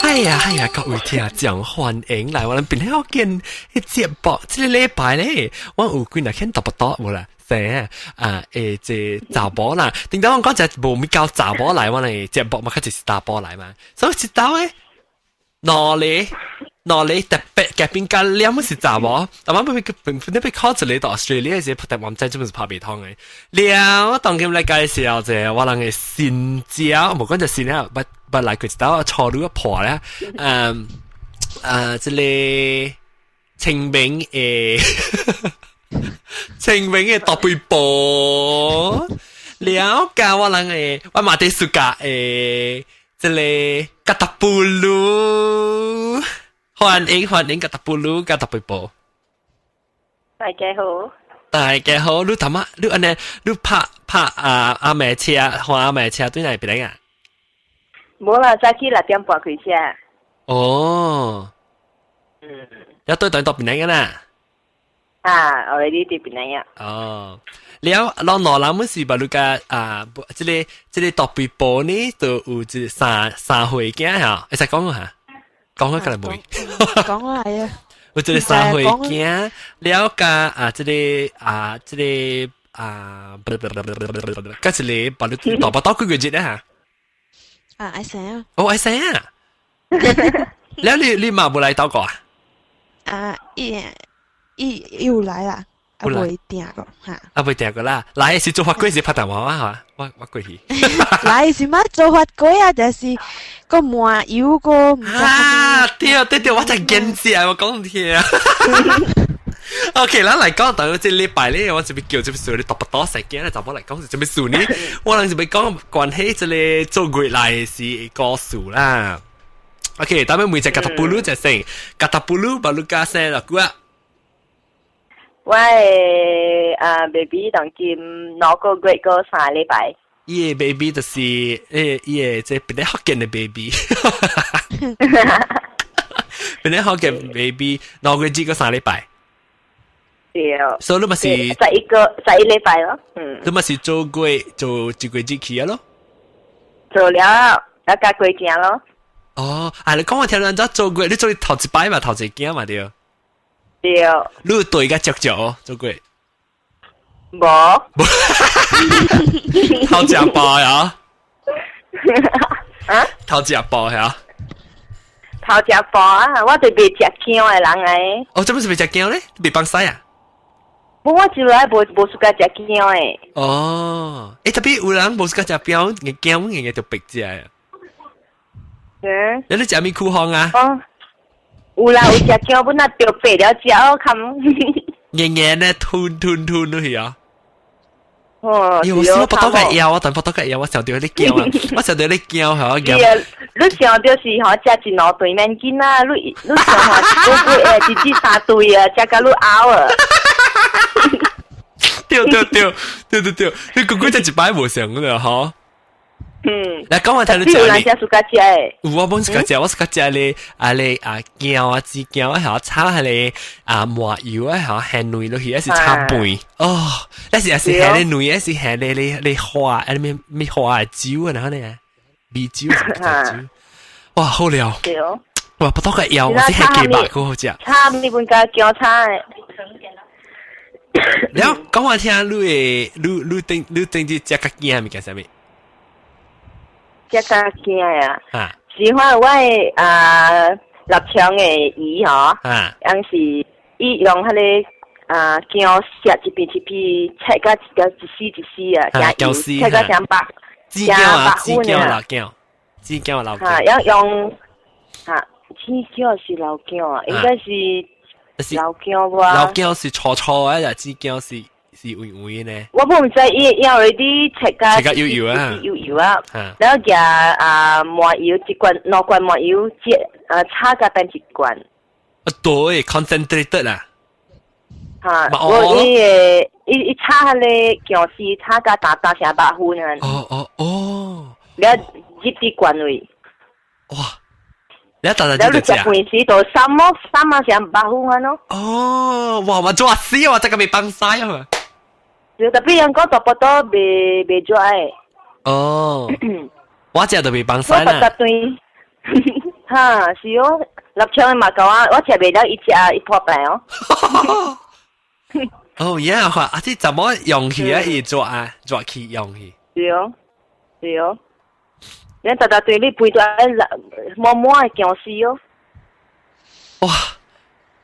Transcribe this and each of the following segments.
各位聽講歡迎來我哋邊度見節目，這個禮拜咧，我有幾日見到不到冇啦，係這查甫啦，點解我講就冇咪教查甫來，我哋節目咪開始查甫來嘛，所以知道誒，哪裡特別嘅邊間兩麼是查甫，但係你被考出嚟到 Australia 時，特別我唔知做咩是拍鼻湯嘅，了當佢嚟介紹就我哋嘅新椒，冇講就新啦，不來佢知道錯咗一破咧，這裡清明嘅大背包，了解我哋嘅我馬地暑假這裡格達布魯。歡迎格達布魯格達背包。大家好，你頭媽，你安尼，你拍阿妹車，看阿妹車對哪邊啊？冇啦，早起6點半開車。哦。要對到邊個啦？already 對邊個？哦。了，老人們是把你個這個大背包呢，都有這三歲嘅嚇，你使講下？講開嚟未？講嚟啊！我這裡三歲驚，了解這裡跟這裡把你打不到幾個月咧嚇？愛生啊！哦，愛生啊！แล้ว你มาบุไรต่อก่อน又來啦，未定個嚇，未定個啦，來是做法鬼是拍電話啊嚇，我過去。來是乜做法鬼啊？就是個麻油個對，我真係驚死啊！我講唔聽啊。OK，咱嚟講到這禮拜咧，我這邊叫這邊數你讀不多時間咧，就冇嚟講是這邊數呢。我諗這邊講關係這裡做過來是個數啦。OK，但係每隻格塔布魯就成格塔布魯把你加聲啦，估啊！我baby 當今攞個月個3禮拜。伊個 baby 就是伊個即係邊啲福建嘅 baby，邊啲福建 baby 攞個月個3禮拜。對。所以你咪是11禮拜咯。你咪是做幾個月期啊咯？做了要加幾件咯。哦，你講我聽人家做過，你做頭一擺嘛，頭一件嘛對。對。你有對個腳哦，做過。冇。頭一包呀？頭一包呀？頭一包啊！我對未食姜嘅人誒。哦，做咩是未食姜咧？未放西啊？我就來無暑假食姜誒。哦，特別有人無暑假食姜，嘅姜嘅就白食啊。你食咩苦烘啊？有啦，有食姜，本來掉白了之後，看。硬咧吞落去啊！哦，我想不到個腰，我等不到個腰，我想到你姜啊！我想到你姜嚇姜。你想到是嗬食一兩對面筋啊！你想話嗰個誒自己3對啊，食到你拗啊！對，你哥哥真一擺無想㗎嗬。來講我睇你食你。有暑假食誒。我冇暑假食，我暑假食你姜啊，枝姜啊，嚇炒下你麻油啊，嚇鹹內落去，一是炒拌哦，一是鹹你內，一是鹹你花，咩花椒啊，然後呢米椒什麼椒，哇好料！哇不多個腰，我只係幾百個好食。炒你本家姜炒誒。然後講我聽，你頂住食個姜咪幹啥咪？食個姜啊！喜歡我誒臘腸嘅魚嗬，樣是伊用迄個姜削一片一片，切個一絲啊，加油，切個像白老姜，要用枝姜是老姜啊，應該是老姜吧？老姜是粗粗啊，枝姜是微微呢。我唔知伊有啲切個油啊，然後加麻油一罐，2罐麻油炒個變一罐。對 ，concentrated 啦。我伊炒下咧姜絲，炒個大成百分啊。哦。然後一罐位。哇！你大大然後你食半時到3成百分啊咯。哦，哇！我做死我這個未放晒啊嘛。tapi yang kau dapat tu bejual. 哦，我只都未放晒啦。我哈，是哦，立槍嘅嘛狗啊，我食袂了一破病哦。哦呀，啊，這怎麼用起啊？伊做起用起。是哦，是哦。你特特對你背到摸摸嘅僵屍哦。哇！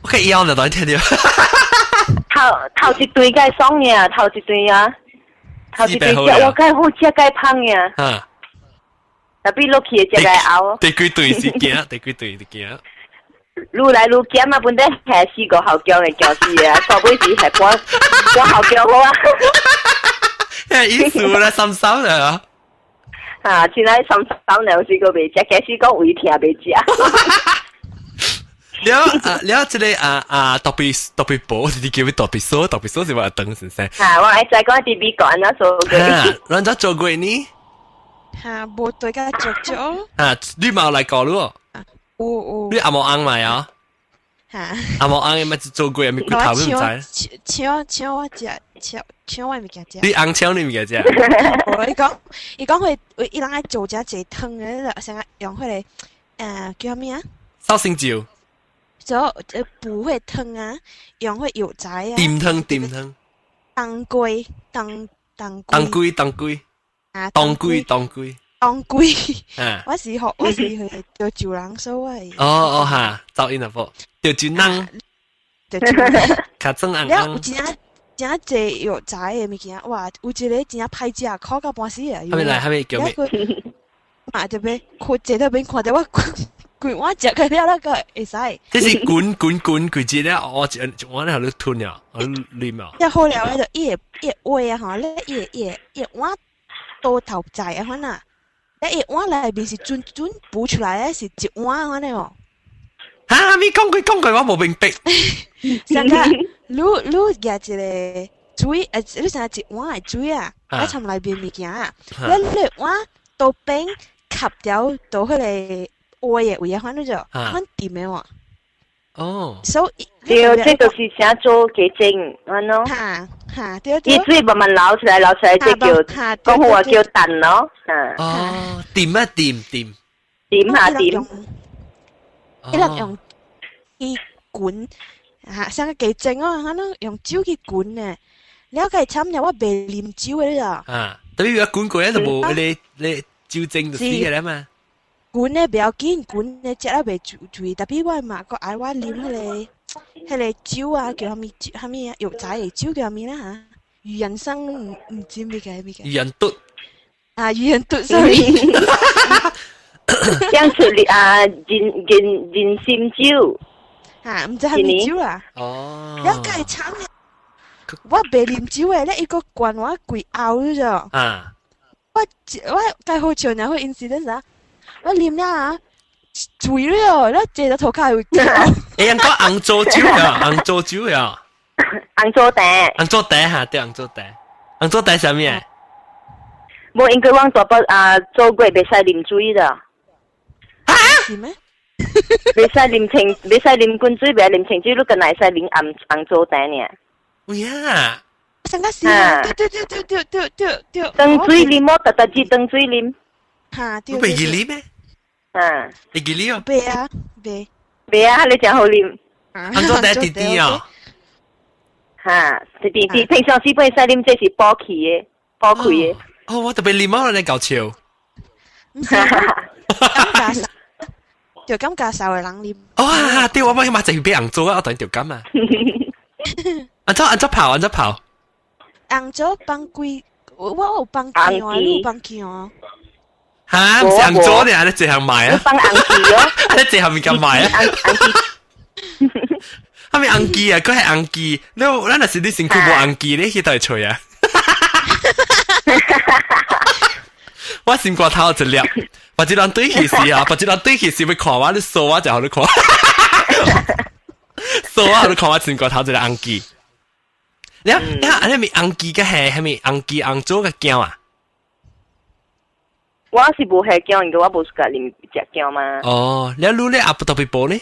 我可以腰就當聽到。頭一堆該爽嘅，頭一堆啊，頭一堆食我該好食該芳嘅。啊！特別落去嘅食該熬。第幾隊是驚？第幾隊是驚？愈來愈減啊！本來係4個後腳嘅僵屍啊，到尾是係半後腳好啊。係意思啦，心心啊！啊，現在心心兩四個未食，假使講胃痛未食。了這個特別薄，你叫咩特別數是話等先生。我愛再講啲比講啦，做過。人家做過呢？冇對家做咗。你冇嚟過咯？你阿冇啱埋啊？阿冇啱嘅咪做過，咪骨頭都唔知。搶我物件食。你啱搶你物件食？伊講佢伊人愛做只湯嘅，成日用佢哋叫咩啊？燒星椒。做補血湯啊，用血藥仔啊。點湯。當歸。啊，當歸。我是去做酒人數啊。哦哈，噪音啊不，做酒人。卡真硬。有真濟藥仔嘅物件，哇！有一個真歹食，烤到半死啊！係咪叫咩？嘛特別佢坐喺邊看到我。我食佢了那個會使。這是滾佢知咧，我咧喺度吞呀，我啉啊。一好了，就一胃啊，嗬，咧一碗多頭仔啊，可能，咧一碗裏邊是準補出來咧是一碗可能哦。嚇！你講佢，我冇明白。成個你夾一個水，你成一碗嘅水啊，喺尋裏邊物件啊，你碗到冰吸掉到佢哋。我也有反正就很甜嘅喎。哦。所以，對，這個是想做雞精，安咯。對。啲水慢慢撈出來，即叫講話叫燉咯。哦，掂啊掂。掂下掂。一粒用雞管，像個雞精啊，可能用酒去管嘅。了解參入我白啉酒嘅咋？特別要管過咧就冇你酒精就死嘅啦嘛。管咧不要緊，管咧食得袂醉，特別我嘛個愛我啉迄個酒啊，叫啥物啊？藥仔嘅酒叫啥物啦嚇？魚人生唔知咩嘅。魚人嘟。魚人嘟 ，sorry。將出嚟人參酒。唔知係咩酒啊？哦。了解慘嘅，我袂啉酒嘅，咧一個罐我貴拗咗咋？我介好笑然後 incident 啊！我啉了啊，醉了，然後坐到頭殼會叫。人講紅糟酒呀，紅糟酒呀，紅糟茶。紅糟茶嚇，對紅糟茶。紅糟茶係咩？冇應該往做做過，袂使啉水的。是咩？袂使啉滾水，袂啉清水，你個乃使啉紅糟茶呢？喂呀！成個是啊！對。當水啉我特指當水啉。對。你袂記啉咩？你記啉哦？袂啊，你真好啉。紅糟茶滴哦。滴，平常時本使啉，這是補氣嘅。哦，我特別啉我嚟搞笑。唔是，就感覺少嘅人啉。哇！對我媽就俾紅糟啊，我當條金啊。紅糟泡。紅糟放貴，我有放姜啊，你有放姜啊？嚇，唔是紅糟呢？你這樣賣啊？放紅記咯，你這樣咪咁賣啊？係咪紅記啊？佢係紅記，咱若是你身軀無紅記，你去倒吹啊？我身骨頭一粒，或者人對起時啊，或者人對起時要看我，你掃我就好你看，掃我好你看我身骨頭一粒紅記。你咪紅記嘅係咪紅記紅糟嘅姜啊？我是無係姜，因為我無自家啉食姜嘛。哦，你滷咧阿不特別薄呢？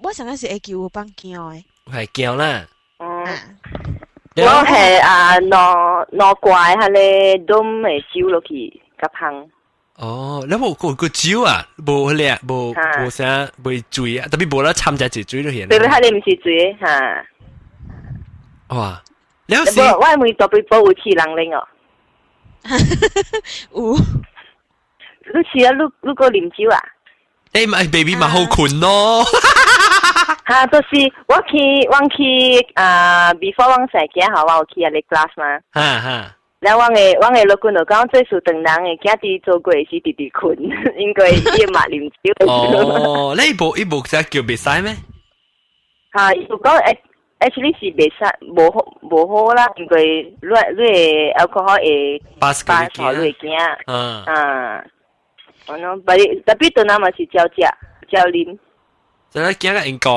我上個是會叫有放姜嘅。係姜啦。我係攞怪下咧，都未燒落去，夾香。哦，你冇個酒啊，冇咧，冇啥冇醉啊，特別冇啦參加一醉都顯。對對，佢哋唔是醉嚇。哇！你有時我係咪特別保護黐冷令哦？有。你似啊，你個啉酒啊？誒咪 baby 咪好困咯。嚇，就是我去before 我成日好我去啊你 class 嘛。哈哈。然後我嘅老公就講，最數等人嘅家己做過是直直困，應該夜晚啉酒。哦，你一部只叫別使咩？嚇，如果actually 是袂使無好啦，因為你 alcohol 會巴士會驚。我喏，特別對咱嘛是照啉。就係驚個應該。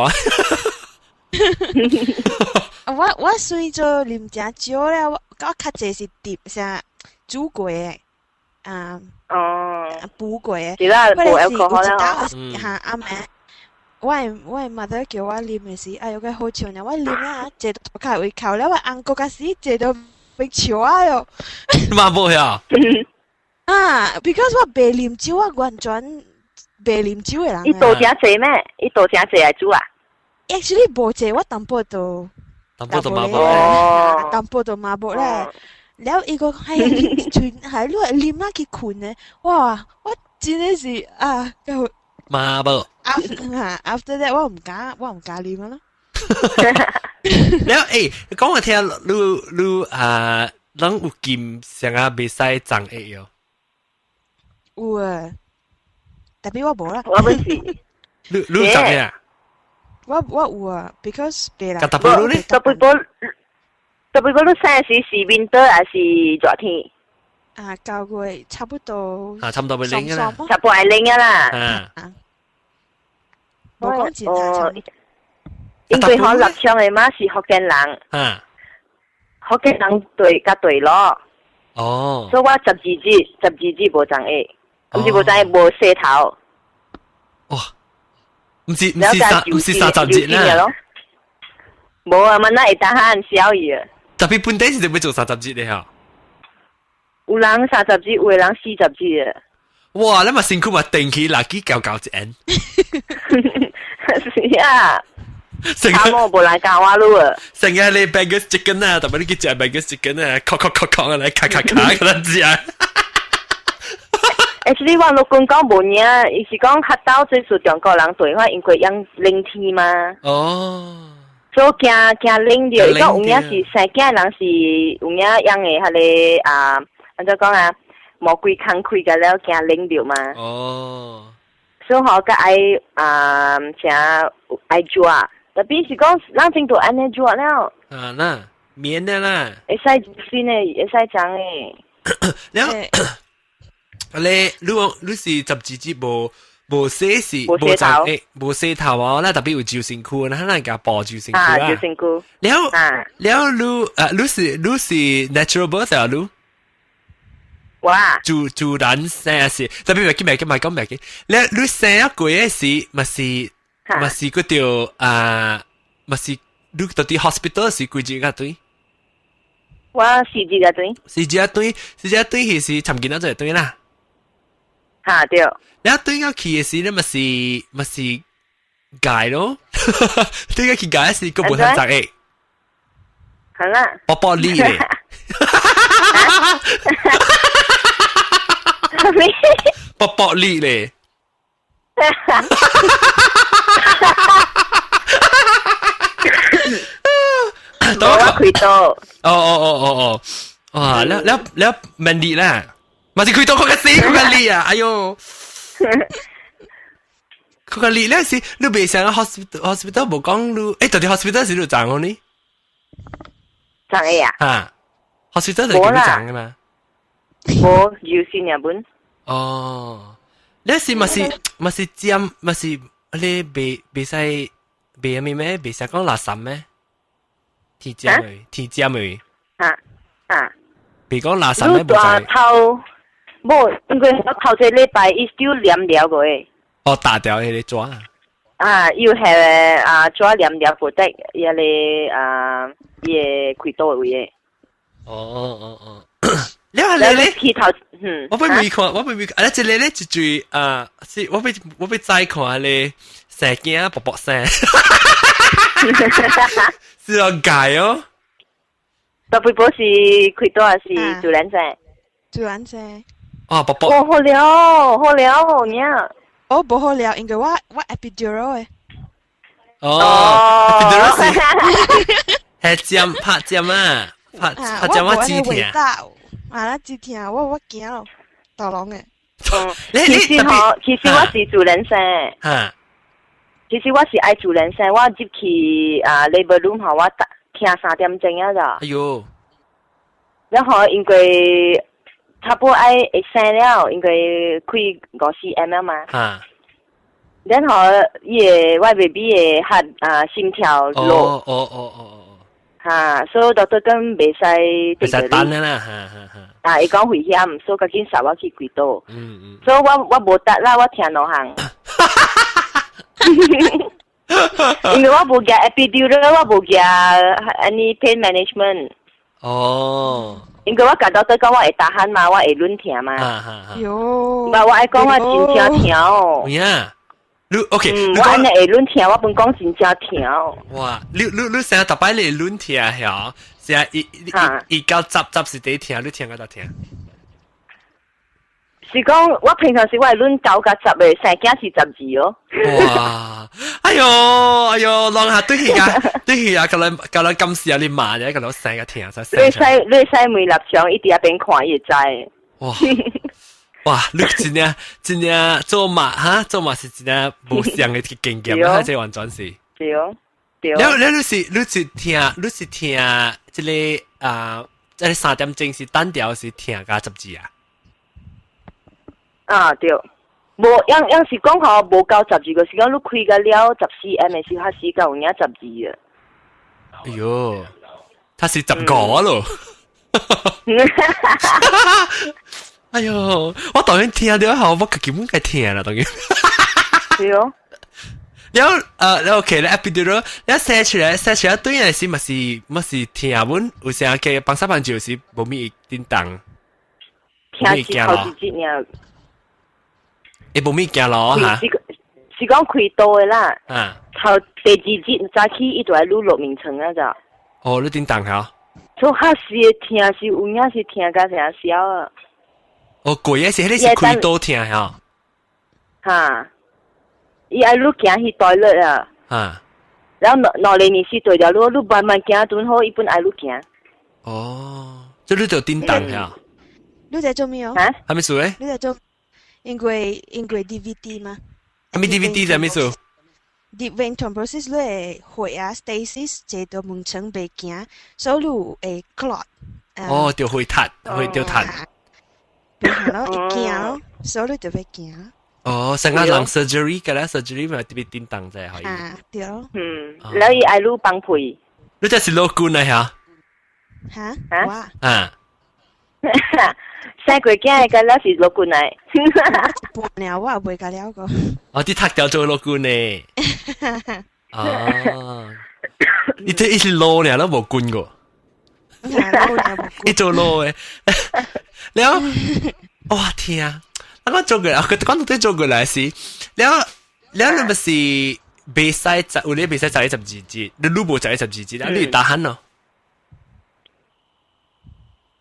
我隨做啉正酒咧，我較濟是碟啥煮過嘅，補過嘅。是啦，無 alcohol 啦。嚇阿妹。我 mother 叫我啉嘅時，有個好笑呢。我啉啊，坐到頭殼胃口了，我硬個時坐到被笑啊喲。嘛冇呀？because 我袂啉酒，我完全袂啉酒嘅人。伊多正濟咩？伊多正濟嚟煮啊 ？Actually 無濟，我淡薄都麻木咧。然後伊個係你啉啦去困咧，哇！我真係是麻木。After that 我唔敢啉咯。然後講我聽你有劍成日未使長氣喲。有啊，特別我冇啦。我本是。你長氣啊？我有啊 ，because 別啦。特別你生時是 winter 還是熱天？教過差不多。差唔多咪零啦。差不多係零啦。冇講前下因為我立場嘅嘛是福建人。福建人對咯。哦。所以我12支無長氣，唔是無長氣無舌頭。哇！唔是30節啦。冇啊，問那會打喊小語啊。特別本地是點會做30節嘅嚇？有人30節，有人40節啊。哇！你咪辛苦咪定期垃圾搞正。是啊。阿冇無人教我咯啊。成日你 Bangers chicken 啊，特別你去食 Bangers chicken 啊，咔嚟咔咁樣食啊。Actually 我老公講無嘢，伊是講黑道最屬中國人對話，因為用靈天嘛。哦。所以驚靈掉，伊講有影是生囝人是有影用嘅迄個安怎講啊？魔鬼空開個了驚靈掉嘛。哦。所以我個愛像愛抓，特別是講咱正都安尼抓了。那免的啦。會使先誒，會使長誒。然後。你是12節無寫是無長誒無寫頭啊！那特別有照身軀，那可能加報照身軀啊。照身軀。แล้ว你是 natural birth 啊？哇！住人生時，特別咪講咪嘅。你生一個嘅時，咪是嗰條咪是你到啲 hospital 是幾隻個對？我4隻個對。4隻對係是尋見到就對啦。對。然後對我去嘅時咧，咪是解咯，對我去解是個無通雜嘅。係啦。波哩咧。波哩咧。我開刀。哦。哇！แล้วมันดี啦。咪是佢到佢嘅死佢嘅力啊！哎呦，佢嘅力咧是你未上 hospital 冇講你，到底 hospital 是你賺我呢？賺嘅啊！hospital 就叫你賺嘅嘛？冇要先日本。哦，你是咪是尖咪是你未使未咩？未使講垃圾咩？鐵尖咪。別講垃圾咩？冇冇，因為我頭一禮拜伊still 黏了個誒。哦，打掉迄個抓。又係抓黏了個的，伊個伊個開刀個位誒。哦。你話你咧，我俾未看，啊！即係咧就最是我俾再看下你成件薄薄聲，是要改哦。特別波是開多還是主人聲？主人聲。哦，薄薄。哦，好了，好了，好呀。哦，不好了，應該我 epidural 嘅。哦 ，epidural 是係針拍針啊，拍針我止痛。啊，止痛，我驚咯，大郎嘅。其實我是主人聲。嚇。其實我是愛主人聲，我入去labor room 後，我聽3點鐘啊咋。哎呦！然後因為差不多愛會生了，因為開50mm 嘛。嚇。然後我 baby 嘅心跳落。嚇，所以doctor講未使等啦，嚇。伊講危險，所以趕緊殺我去幾多。所以我無得啦，我聽兩行。因為我冇加 epidural， 我冇加 any pain management。哦。因為我甲doctor講我會打鼾嘛，我會亂聽嘛。喲。唔係我愛講我真正聽哦。呀。你 OK？我安尼會亂聽，我本講真正聽。哇！你成日特擺你亂聽係成日伊到集是第聽，你聽個到聽。是講我平常時我係亂9甲10嘅，成件是12哦。哇！哎呦，浪下對戲啊，咁樣咁時有啲慢嘅，咁樣成日聽就成。你使每立場一定一邊看也知。哇！哇！你真正做馬哈，做馬是真正無上嘅經驗啦，即係完全是。對。你是聽即個即係3點鐘是單調是聽加12啊？啊對，無樣是講好無夠12個時間，你開個了14mm嘅時候，時間有影12啊。哎呦，他是15咯。哎呦，我當然聽到後，我根本該聽啦，當然。對哦。然後OK 咧 epidural，你寫出來對人是咪是聽文，有時候嘅幫手幫就是冇咩叮當，聽是好幾節呢。你冇咩驚咯嚇？是講開刀嘅啦。啊。頭第2節早起伊就係錄錄名稱啊咋。哦，你叮當嚇？所以嚇是聽是有影是聽甲成笑啊。哦，貴嘅是，你是開刀聽嚇？嚇，伊愛錄行去台率啊。嚇。然後腦裡面是對條路，你慢慢行頓好，伊本愛錄行。哦，即你就叮當嚇？你在做咩哦？啊？係咪數咧？你在做？因為 DVD 嘛。係咪 DVD 係咩數？Deep vein thrombosis 你係血啊 stasis 這到門窗被行，所以會 clot。哦，掉血塌，掉塌。係咯，一驚，所以就被驚。哦，成個人 surgery 嘅啦 ，surgery 咪特別叮當啫，可以。啊，對。然後伊愛錄幫配。你這是老官啊嚇？嚇？哇！啊！生過囝個了是老官嚟。半年我也未甲了過。哦，啲讀掉做老官呢？哦，你這一是老呢，都冇官過。你做老嘅，แล้ว哇天啊！我做過，我講到做過來是，แล้ว你咪是比賽就有啲比賽就12節，你錄冇就12節，你打鼾咯。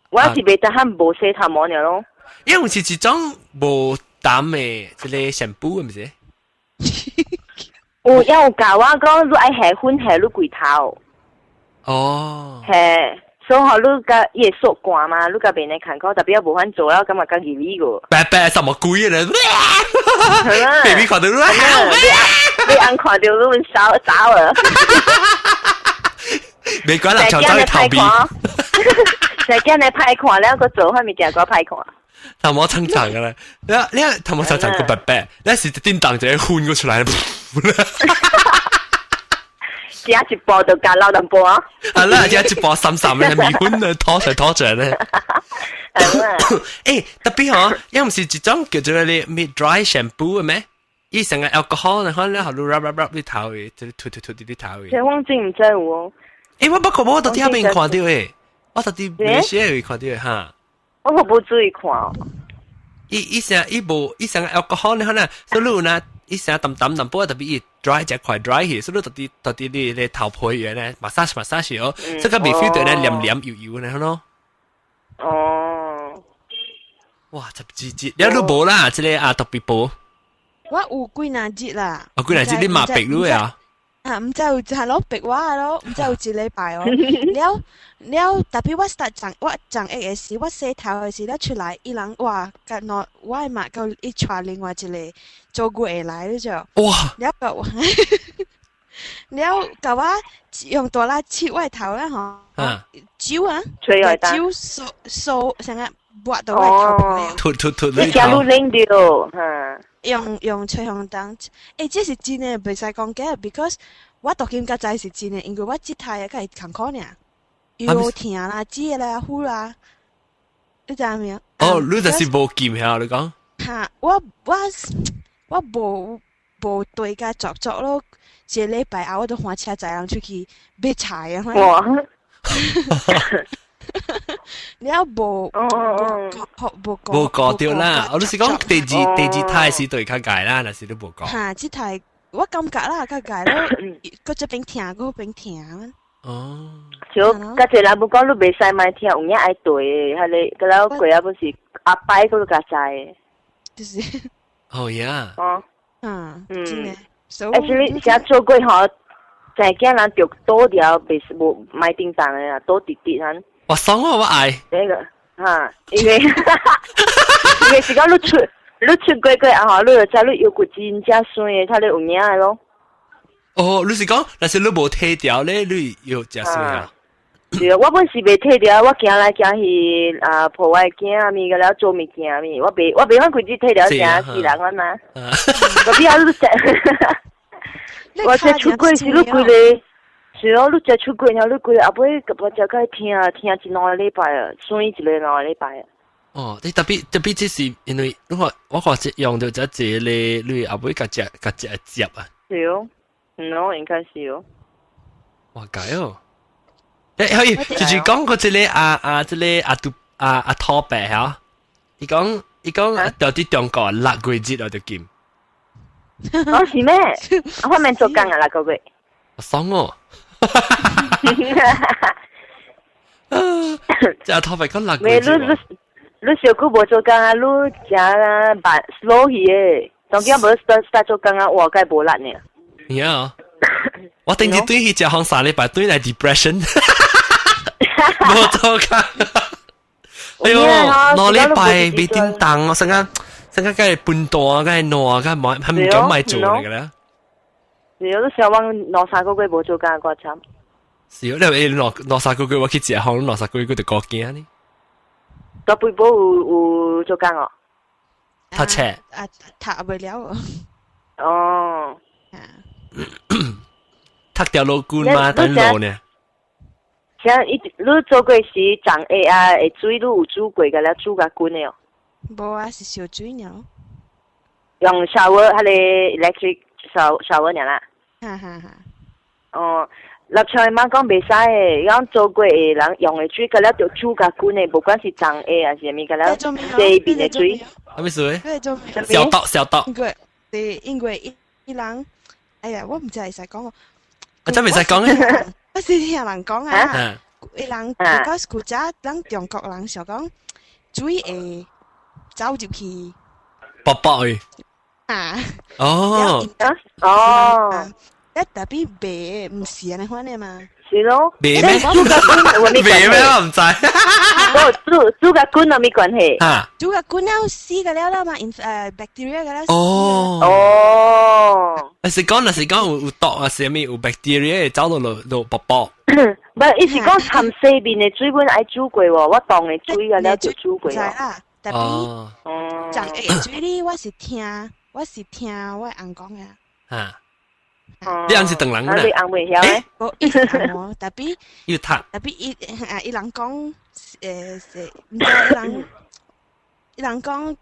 我是未打鼾冇洗頭毛了咯。因為是一種無膽嘅即係上鋪，係咪先？有教我講，你愛下粉下你櫃頭。哦。係。所以你個也縮慣嘛，你個邊嚟看過，特別無法做啦，咁啊更易呢個。白白什麼鬼咧？baby 看到你，你眼看到你手走啊！未講啦，就走去逃避。成日你派看咧，個做開咪成個派看。頭毛撐長嘅咧，你頭毛撐長個白白，你時叮當就換個出來。只一波就加撈淡波啊！係啦，只一波深深嘅面款啊，拖着咧。誒，特別嗬，因為是一種叫做你 mid dry shampoo 嘅咩？伊成個 alcohol 呢，可能後度 rub 啲頭嘅，吐啲頭嘅。這我真唔知喎。誒，我不過我到底喺邊看到嘅，我到底咩時會看到嘅嚇？我冇注意看。伊成alcohol 呢可能，所以你呢，伊成淡淡波特別伊 dry 只塊 dry 去，所以特啲你頭皮嘢呢 massage 哦，即個未 feel 到呢黏油呢咯。哦，哇，十幾節，你都冇啦，即個特別報。我有幾廿節啦。幾廿節你麻痹咗啊？唔知有係咯，逼我咯，唔知有一禮拜哦。了，特別我長嘅時，我洗頭嘅時，了出來伊人哇，隔落我係嘛，夠一撮另外一個做過嚟咗就。哇！了個我，了個我用大力切我頭啦嗬。酒啊，酒掃成日抹到我頭皮。吐你加入零掉，嚇。用吹紅燈，這是真嘅，袂使講假 ，because 我讀見個仔是真嘅，因為我節態個係坎坷呢，又疼啦、擠啦、呼啦，你知未啊？哦，你就是無劍嚇，你講。嚇，我無對個作咯，一個禮拜後我都換車載人出去買菜啊！哇！你有無講掉啦，我都是講第二胎是對較解啦，但是都無講。嚇，這胎我感覺啦，較解咯，嗰隻邊疼，嗰邊疼。哦，就家姐人冇講你袂使買聽，有影愛對嘅，係你個老貴啊，不是阿伯嗰個家仔。就是。哦呀。哦。真嘅。而且你成日做過嗬，就係驚人着多條，冇買叮當嘅啊，多滴滴ਹਨ。我爽啊！我愛。呢個嚇，因為是講你出過啊嗬，你就知你腰骨真正酸嘅，睇你有影嘅咯。哦，你是講，但是你冇剃掉咧，你要食酸啊？對，我本是未剃掉，我行來行去破壞囝咪，個了做物件咪，我袂反規矩剃掉，成死人啊嘛。我比較你食，我只出過是你規個。是咯，你只出過然後你規個後尾我只個聽一兩個禮拜啊，酸一兩個禮拜啊。哦，你特別即是因為我覺得用到只隻咧，你後尾夾只接啊。是哦，咯，應該是哦。哇，解哦！可以就是講嗰隻咧即係阿拖白嚇，伊講到啲中國6個月我就見。哦，是咩？我咪做工啊，6個月。爽哦！即係拖白講6個月。你小姑無做工啊？你食啊慢 slow 去誒，當今無 start 做工啊，哇，該無力呢。呀！我頂住對去食行3禮拜，對嚟 depression。冇做工。哎呦，2禮拜未叮當，我成間梗係半檔啊，梗係挪啊，梗係係唔敢買做嚟嘅咧。是啊，你想往2-3個月無做工個慘。是啊，你2-3個月我去食行，2-3個月佢就過驚呢。到背部有做工哦。讀冊。讀唔了。哦。讀條路管嘛，等路呢。像你做過時長下啊，會水你有煮過個了，煮個滾的哦。無啊，是燒水呢。用 shower 迄個 electric shower 呢啦。哦，立場媽講袂使誒，講做過誒人用誒水，個了就煮個滾的，無管是長下還是咩個了，這邊誒水。係咩水？小道。因為伊人，哎呀，我唔知係使講。我真未使講咧。我是聽人講啊，伊人嗰古早人中國人想講水會走入去，薄薄嘅。啊。哦。一特別白唔是安尼款嘅嘛。是咯。白咩？白咩我唔知。煮個滾有咩關係？嚇。煮個滾了死個了啦嘛，bacteria 個了。哦。若是講有毒啊，是咩有 bacteria 走到落薄薄。唔，伊是講含西面嘅水阮愛煮過喎，我當嘅水個了就煮過。知啦，特別長嘅水哩，我是聽我翁講嘅。嚇。你人是鄧人啦？你翁未曉誒？我伊是翁，特別要讀。特別伊人講唔知伊人講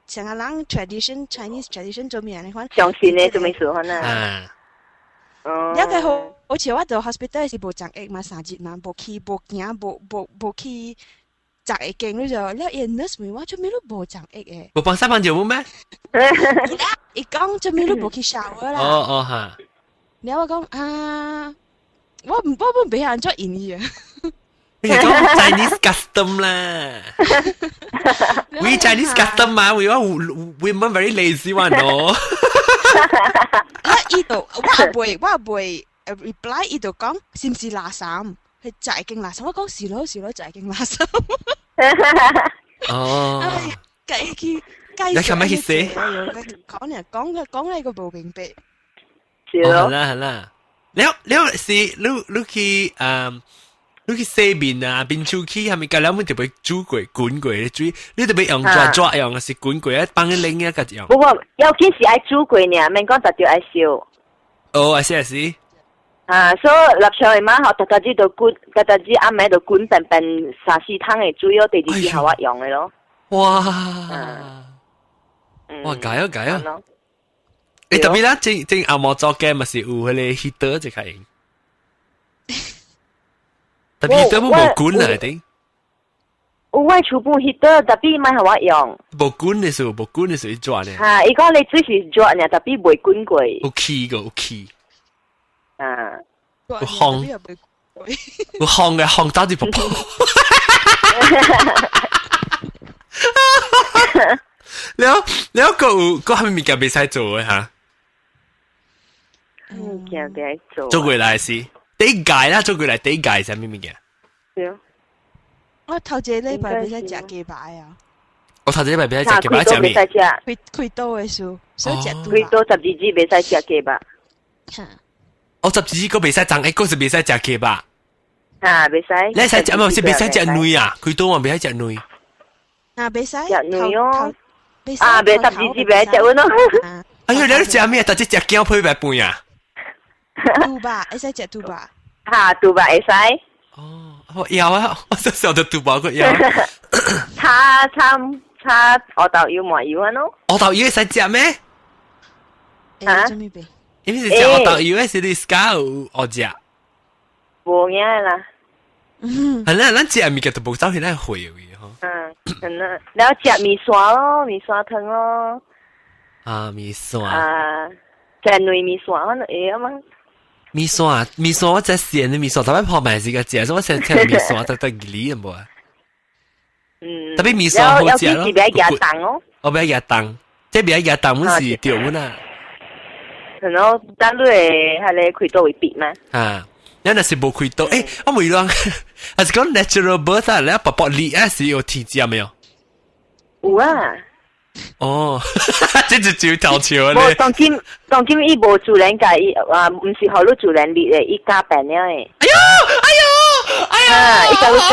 像個人 Chinese tradition 做咩安尼款？相信嘅做咩事款啊？一個好似我到 hospital 是無長egg 嘛，3日嘛，無去無行無去摘一件你就你嘢 nurse 咪話做咩都冇摘一嘅。冇幫三幫就冇咩？一講做咩都冇去 shower 啦。哦嚇。你我講啊，我唔俾人做演繹啊。你講 Chinese custom 啦，we Chinese custom 嘛，we women very lazy one 咯。依度我會reply 依度講是唔是垃圾？係就係件垃圾。我講是咯就係件垃圾。哦。你琴日去寫？講你個冇明白。係啦。你是你去你去洗面啊，邊處去係咪？隔兩蚊就俾煮過滾過嘅水，你特別用抓用係滾過啊，幫你拎一個用。不過要緊是愛煮過呢，免講特別愛燒。哦，I see。啊，所以立場嘅嘛，學特特知道滾，特特知啱喺度滾笨笨3-4湯嘅水咯，第二次後我用嘅咯。哇！哇，解啊！誒特別啦，正阿莫做嘅咪是有嗰個 heater 就係用。特別 heater 冇滾啊，定？我厝本 heater 特別咪係我用。冇滾嘅時候轉嘅。嚇，伊講你水是轉呢，特別未滾過。有氣個有氣。啊。有烘。有烘嘅烘到啲泡泡。你有個係咪物件未使做嘅嚇？物件未使做。做過來是第一屆啦，做過來第一屆係咩物件？對。我頭一個禮拜未使食雞排啊！我頭一個禮拜未使食雞排，食咩？開刀嘅時候，所以食刀。開刀12支未使食雞排。我12支個未使爭，一個是未使食雞排。啊，未使。你使食唔是未使食卵啊？開刀啊，未使食卵。啊，未使。食卵哦。啊，未12支未使食咯。哎呀，你都食咩？特只食姜配白飯啊？杜巴，會使食杜巴。嚇，杜巴會使。哦，我有啊，我真係有杜巴個有。炒鵝豆油麻油啊咯。鵝豆油會使食咩？啊？做咩俾？因為是食鵝豆油，是你自家有學食。冇嘢啦。係啦，咱食物件都冇走去咱會嘅嗬。係啦，然後食米線咯，米線湯咯。啊，米線。啊，食糯米線可能會啊嘛。米線我只鹹嘅米線，特別泡埋時個食，所以我成日米線得幾冇啊。特別米線好食咯。有啲係蛋哦。我俾佢蛋，即係俾佢蛋，我是掉碗啊。係咯，但都係你開刀會別咩？啊，你那是冇開刀，誒，我冇講，還是講 natural birth 啊？你薄薄裂啊是有體質沒有？有啊。哦，這就只有跳橋咧。冇，當今伊無自然界，伊唔是好多自然裂嘅，伊加病了誒。伊加加，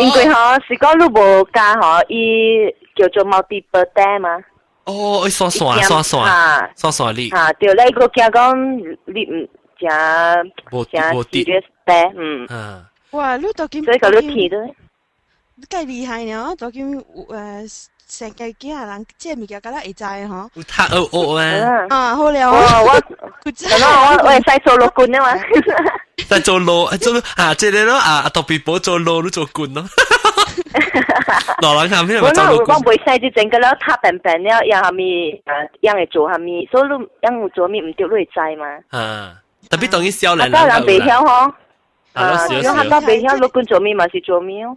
因為嗬是講你無加嗬，伊叫做 multiple day 嘛。哦，刷裂。啊，對，你個驚講你唔正 serious day，哇，你當今所以個你睇到。介厲害呢！當今成個幾下人即係物件，覺得會知嗬。有塔啊！啊，好了。我會使做陸軍啊嘛。使做路啊，即係咯啊，特別保做路都做官咯。羅蘭下面咪做陸軍。我袂使就整個了塔平平了，讓下面讓會做下面，所以你讓有做面唔對，你會知嘛。啊，特別當然少人。人袂曉嗬。啊，如果他袂曉陸軍做面嘛是做面哦。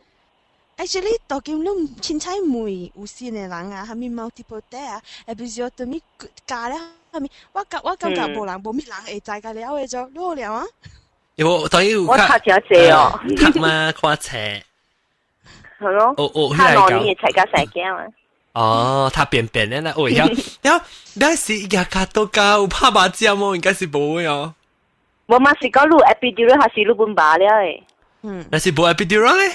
Actually， 當今你凊彩梅有線嘅人啊，下面 multiple day 啊，誒，比如說對面加咧，下面我感覺無人會知㗎了嘅就，你好了啊？我當然我讀真濟哦，讀嘛看冊，係咯，他兩年才加成驚嘛。哦，他變咧啦，哦，有時日卡都教有拍麻將麼？應該是冇嘅哦。冇嘛是講你 epidural 還是你本把了誒？那是冇 epidural 咧。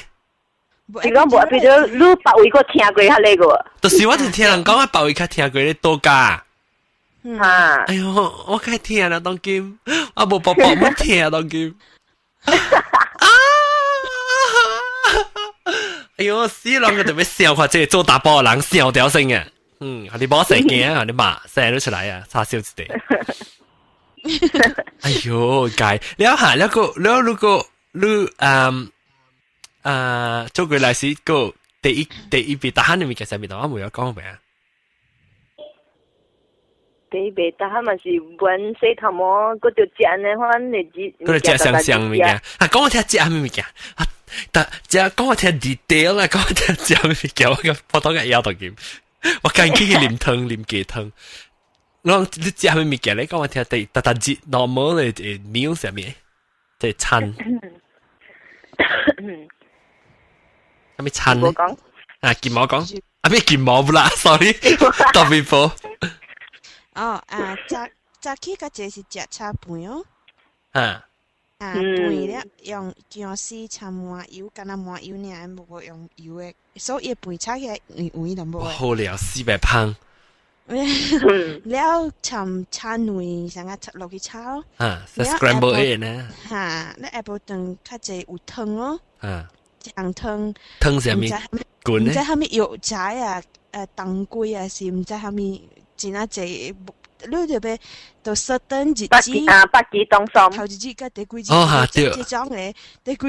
是講無 epidural，你別位個聽過迄個個。就是我就聽人講，我別位較聽過咧多加。嚇！哎呦，我該聽啦，當今我無寶寶冇聽當今。哎呦，死人個特別笑話，即係做大波人笑掉聲嘅。你冇成驚啊！你罵聲都出來啊，叉燒一地。哎呦，該你要下一個，如果你做過來時個第一筆答案你咪其實咪答案冇有講咩啊？第一筆答案嘛是問洗頭毛，嗰條正嘅話你知。嗰條正上物件，啊講我聽正咩物件，啊但正講我聽 detail 啦，講我聽正咩物件，我個普通嘅腰度劍，我近期去啉湯啉雞湯，我你正咩物件咧？講我聽第但係 normal 嘅 meal 上面，即係餐。咩餐咧？啊，睫毛講，啊咩睫毛啦 ？Sorry，特別波。哦，早起個這是食叉飯哦。飯咧用薑絲摻麻油，干那麻油呢，冇用油嘅，所以飯炒起來軟就冇。好了，400磅。了摻叉卵，成個落去炒咯。scramble egg 呢？你下晡頓較濟有湯咯。醬湯。湯上面滾呢？唔知係咪藥材啊？當歸啊，是唔知係咪？真啊濟，你特別到certain日子，百幾當心，頭一日甲第幾日，哦對，這種嘅，第幾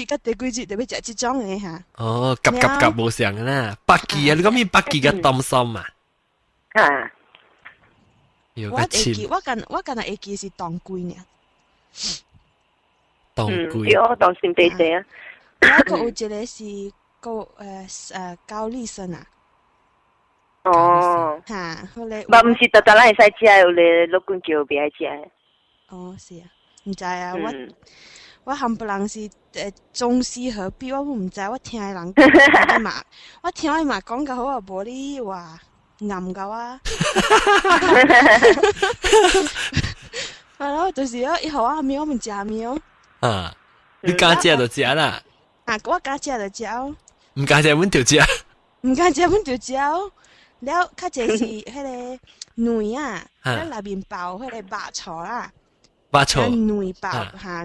日甲第幾日特別食這種嘅嚇。哦，夾冇上嘅啦，百幾啊！你講咩百幾嘅當心啊？我近日會記是當歸呢。當歸。有當心地地啊。我個有一個是高麗參啊。哦，後來唔是特特咱會使食，有咧老公叫別愛食。哦，是啊，唔知啊，我冚唪唥是中西合璧，我唔知，我聽人講嘛，我聽伊嘛講較好啊，無你話暗到啊。係咯，就是咯，伊互我面，我唔食面。你敢食就食啦。我敢食就食。唔敢食，阮就食。唔敢食，阮就食。了，較濟是迄個卵啊，了內面包迄個肉燥啦，肉燥，卵包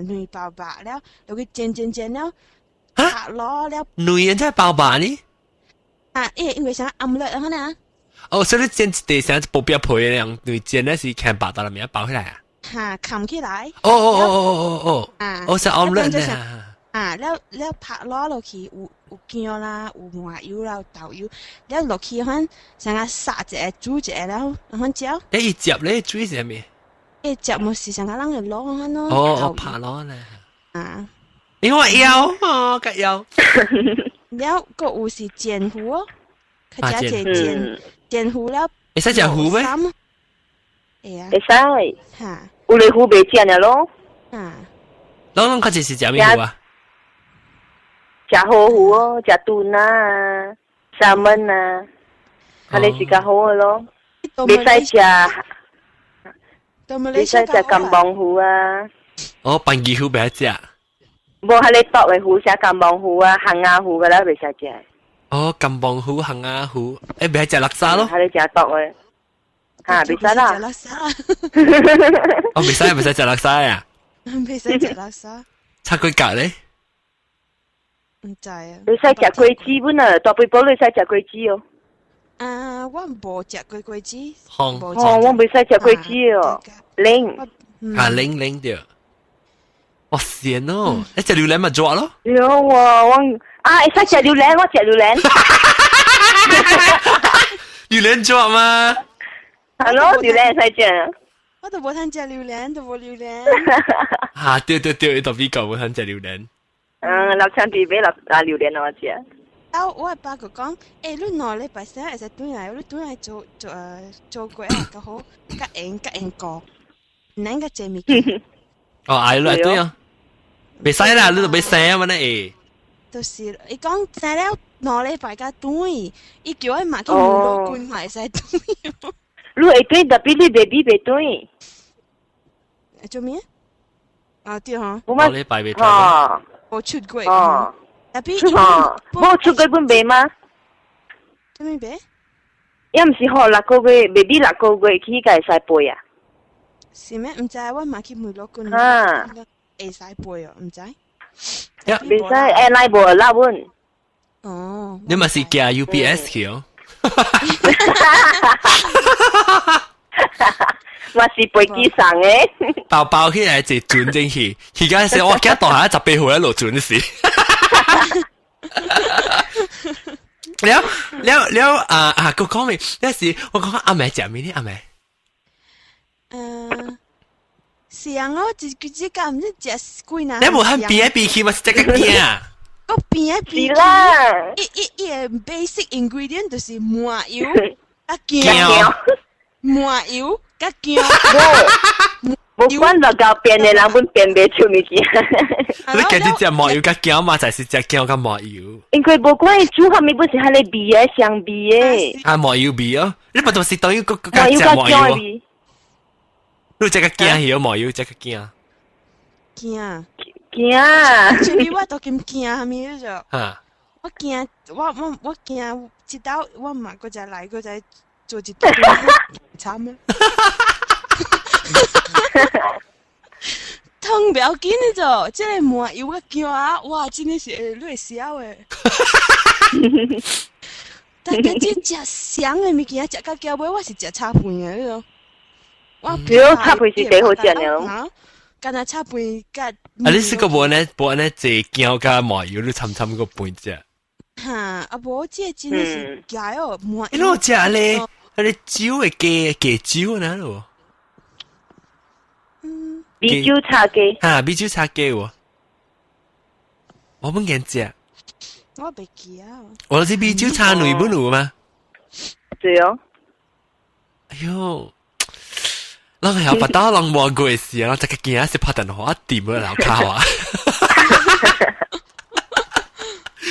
肉了，落去煎了，拍落了。卵在包肉呢？因為啥暗落安尼啊？哦，所以你煎一地上薄表皮嘅樣，卵煎咧是看白到入面包起來啊？冚起來。哦，是暗落呢。了拍落去有薑啦，有麻油啦，有豆油，了落去反成個殺一個煮一個了，反椒。你接咧煮什麼？接冇是成個人嘅攞反咯。哦，拍落咧。因為我腰個腰。了個有是煎糊哦，佢加隻煎糊了。會使食糊咩？會使。有嚟糊未煎嘅咯。攏較濟是食咩糊啊？食好糊哦，食豚啊、沙文啊，安尼是較好嘅咯。未使食，未使食金棒糊啊。哦，番薯糊袂食。無係你剁嘅糊，食金棒糊啊、杏亞糊嘅啦，未使食。哦，金棒糊、杏亞糊，袂食垃圾咯。係你食剁嘅，未使啦。哦，未使食垃圾啊？未使食垃圾。插龜甲咧？唔知啊。你使食龜子本啊，大背包你使食龜子哦。我無食過龜子。我未使食龜子哦。零。零對。哇鮮哦！你食榴蓮咪做咯？有我會使食榴蓮，我食榴蓮。榴蓮做嗎？係咯，榴蓮使食。我都冇通食榴蓮，都冇榴蓮。對，特別講冇通食榴蓮。六千幾俾榴蓮我食。我爸佢講，你兩禮拜先會使轉來，你轉來做過啊，較好，較硬過，唔能夠借物件。哎，你對啊，未使啦，你都未生啊嘛你。就是伊講生了兩禮拜甲轉，伊叫我買去無落棍買使轉。你會轉，特別你 baby 未轉。做咩？對哈。兩禮拜未轉。我出過。特別。冇出過本未嗎？做咩未？也唔是學6個月 ，baby 6個月起個會使背啊。是咩？唔知我買去無落棍。會使背哦，唔知。未使，airline 無拉阮。哦。你咪是寄 UPS 去哦。我是飛機上嘅，包起來一轉進去，而家時我記得當下18號一路轉時。了個講明，有時我講阿妹食咩呢？阿妹，是啊，我只間唔知食幾嗱。你冇肯變一變去嘛？食個驚啊！我變一變啦，一 basic ingredient 就是麻油、加薑、麻油、加薑。冇管落到變嘅人本變唔出物件。你今日食麻油加薑嘛，就係食薑加麻油。因為冇管煮下面本是係你味嘅香味嘅。啊，麻油味哦，你不都是等於個麻油加薑味。你食個薑係有麻油，食個薑。驚。驚。最尾我都咁驚，係咪咧就？我驚，我驚，一道我唔係嗰隻嚟，嗰隻做一道慘啊！痛不要緊的就，這個麻油個薑啊，哇，真的是會累笑的。但這食香的物件，食到腳尾我是食炒飯的嗰種。只有炒飯是最好食的。干那炒飯甲。你試過無呢這薑加麻油你參個飯食？哈，啊無這真的是假哦，麻油。你攞食咧，你酒嘅雞酒哪咯？米酒炒雞。米酒炒雞喎，我唔敢食。我袂記啊。我是米酒炒女不如嗎？對哦。哎呦！我係有不到人摸過嘅事啊！我這個驚是拍電話掂咗樓卡啊！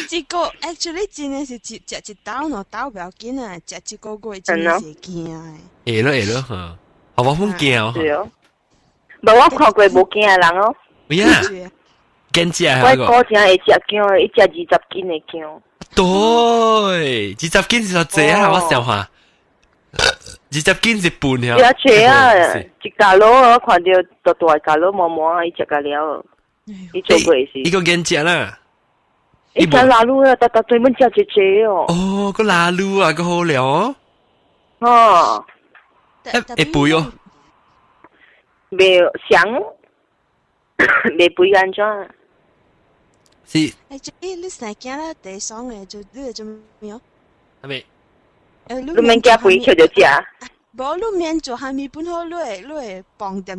這個 actually 真係是食一刀喏，刀不要緊啊！食一個月真係是驚誒。會咯哈，我唔驚哦。對哦。無我看過無驚嘅人哦。咩啊？驚食係個。我哥真係食薑，一食20斤嘅薑。對，20斤是多啊！我想下。20斤是半呀。有切啊！一架佬我看到大架佬摸摸，伊食個了，伊做過事。伊個驚食啦。伊食拉路啊，特專門食一哦。哦，個拉路啊，個好料哦。哦。會肥哦。未香，未肥安怎？是。你成日啦，第爽嘅就你做咩哦？係咪？你免驚肥就食。無你免做蝦米本好，你會放點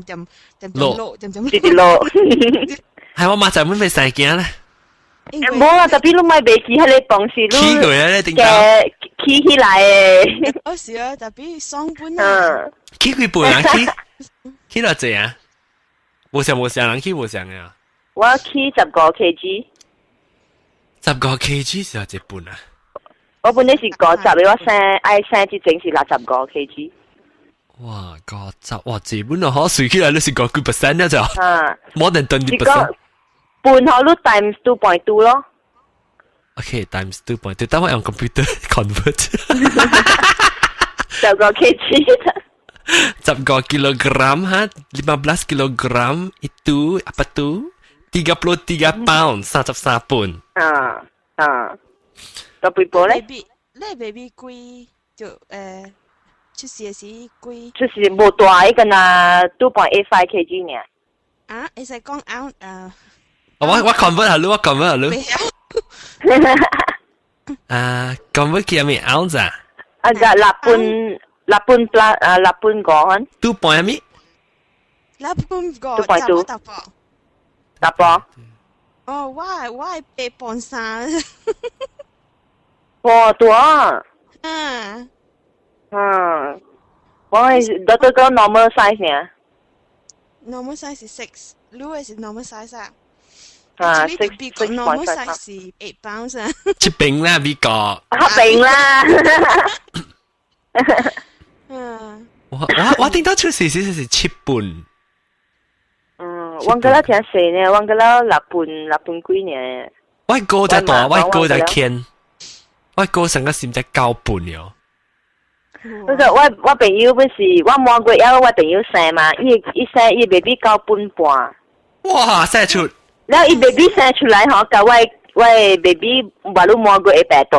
落，點落。係我媽就唔會成驚咧。冇啊，特別你買袂起迄個幫是你起佢咧，點解？起起來誒。有時啊，特別爽本啊。起幾半啊？起多濟啊？無上人起無上嘅。我起15 kg。15 kg 是一半啊？我本來是50，我生一整是65 kg。哇，50哇，這本啊好隨起來都是50%了就。more than 20%。半好都 times 2.2咯。OK，times 2.2，等我用 computer convert。15 kg。15 kilogram ha, 15 kilogram itu apa tu? 33 pound, 33 pun. Tapi boleh? Baby 貴就出事貴。就是冇大一個那2.85 kg 呢。啊，你係講我 convert 下我 convert 下convert 幾咩 ounce 啊？Agak 8 8 2 point 咩？8 2.2 大波。哦，我係8.3。哇，多。我係得個 normal size 呢。Normal size 是6，如果是 normal size 啊。6 normal size 是8 pounds 啊。七餅啦，美國。餅啦。我聽到出事是7半。我覺得挺細呢，我覺得6半幾呢。我哥就大，我哥就輕，我哥成個先只9半了。嗰個我朋友本是我摸過，因為我朋友生嘛，伊生伊 baby 9半半。哇，生出！然後伊 baby 生出來嗬，甲我 baby 話你摸過100大。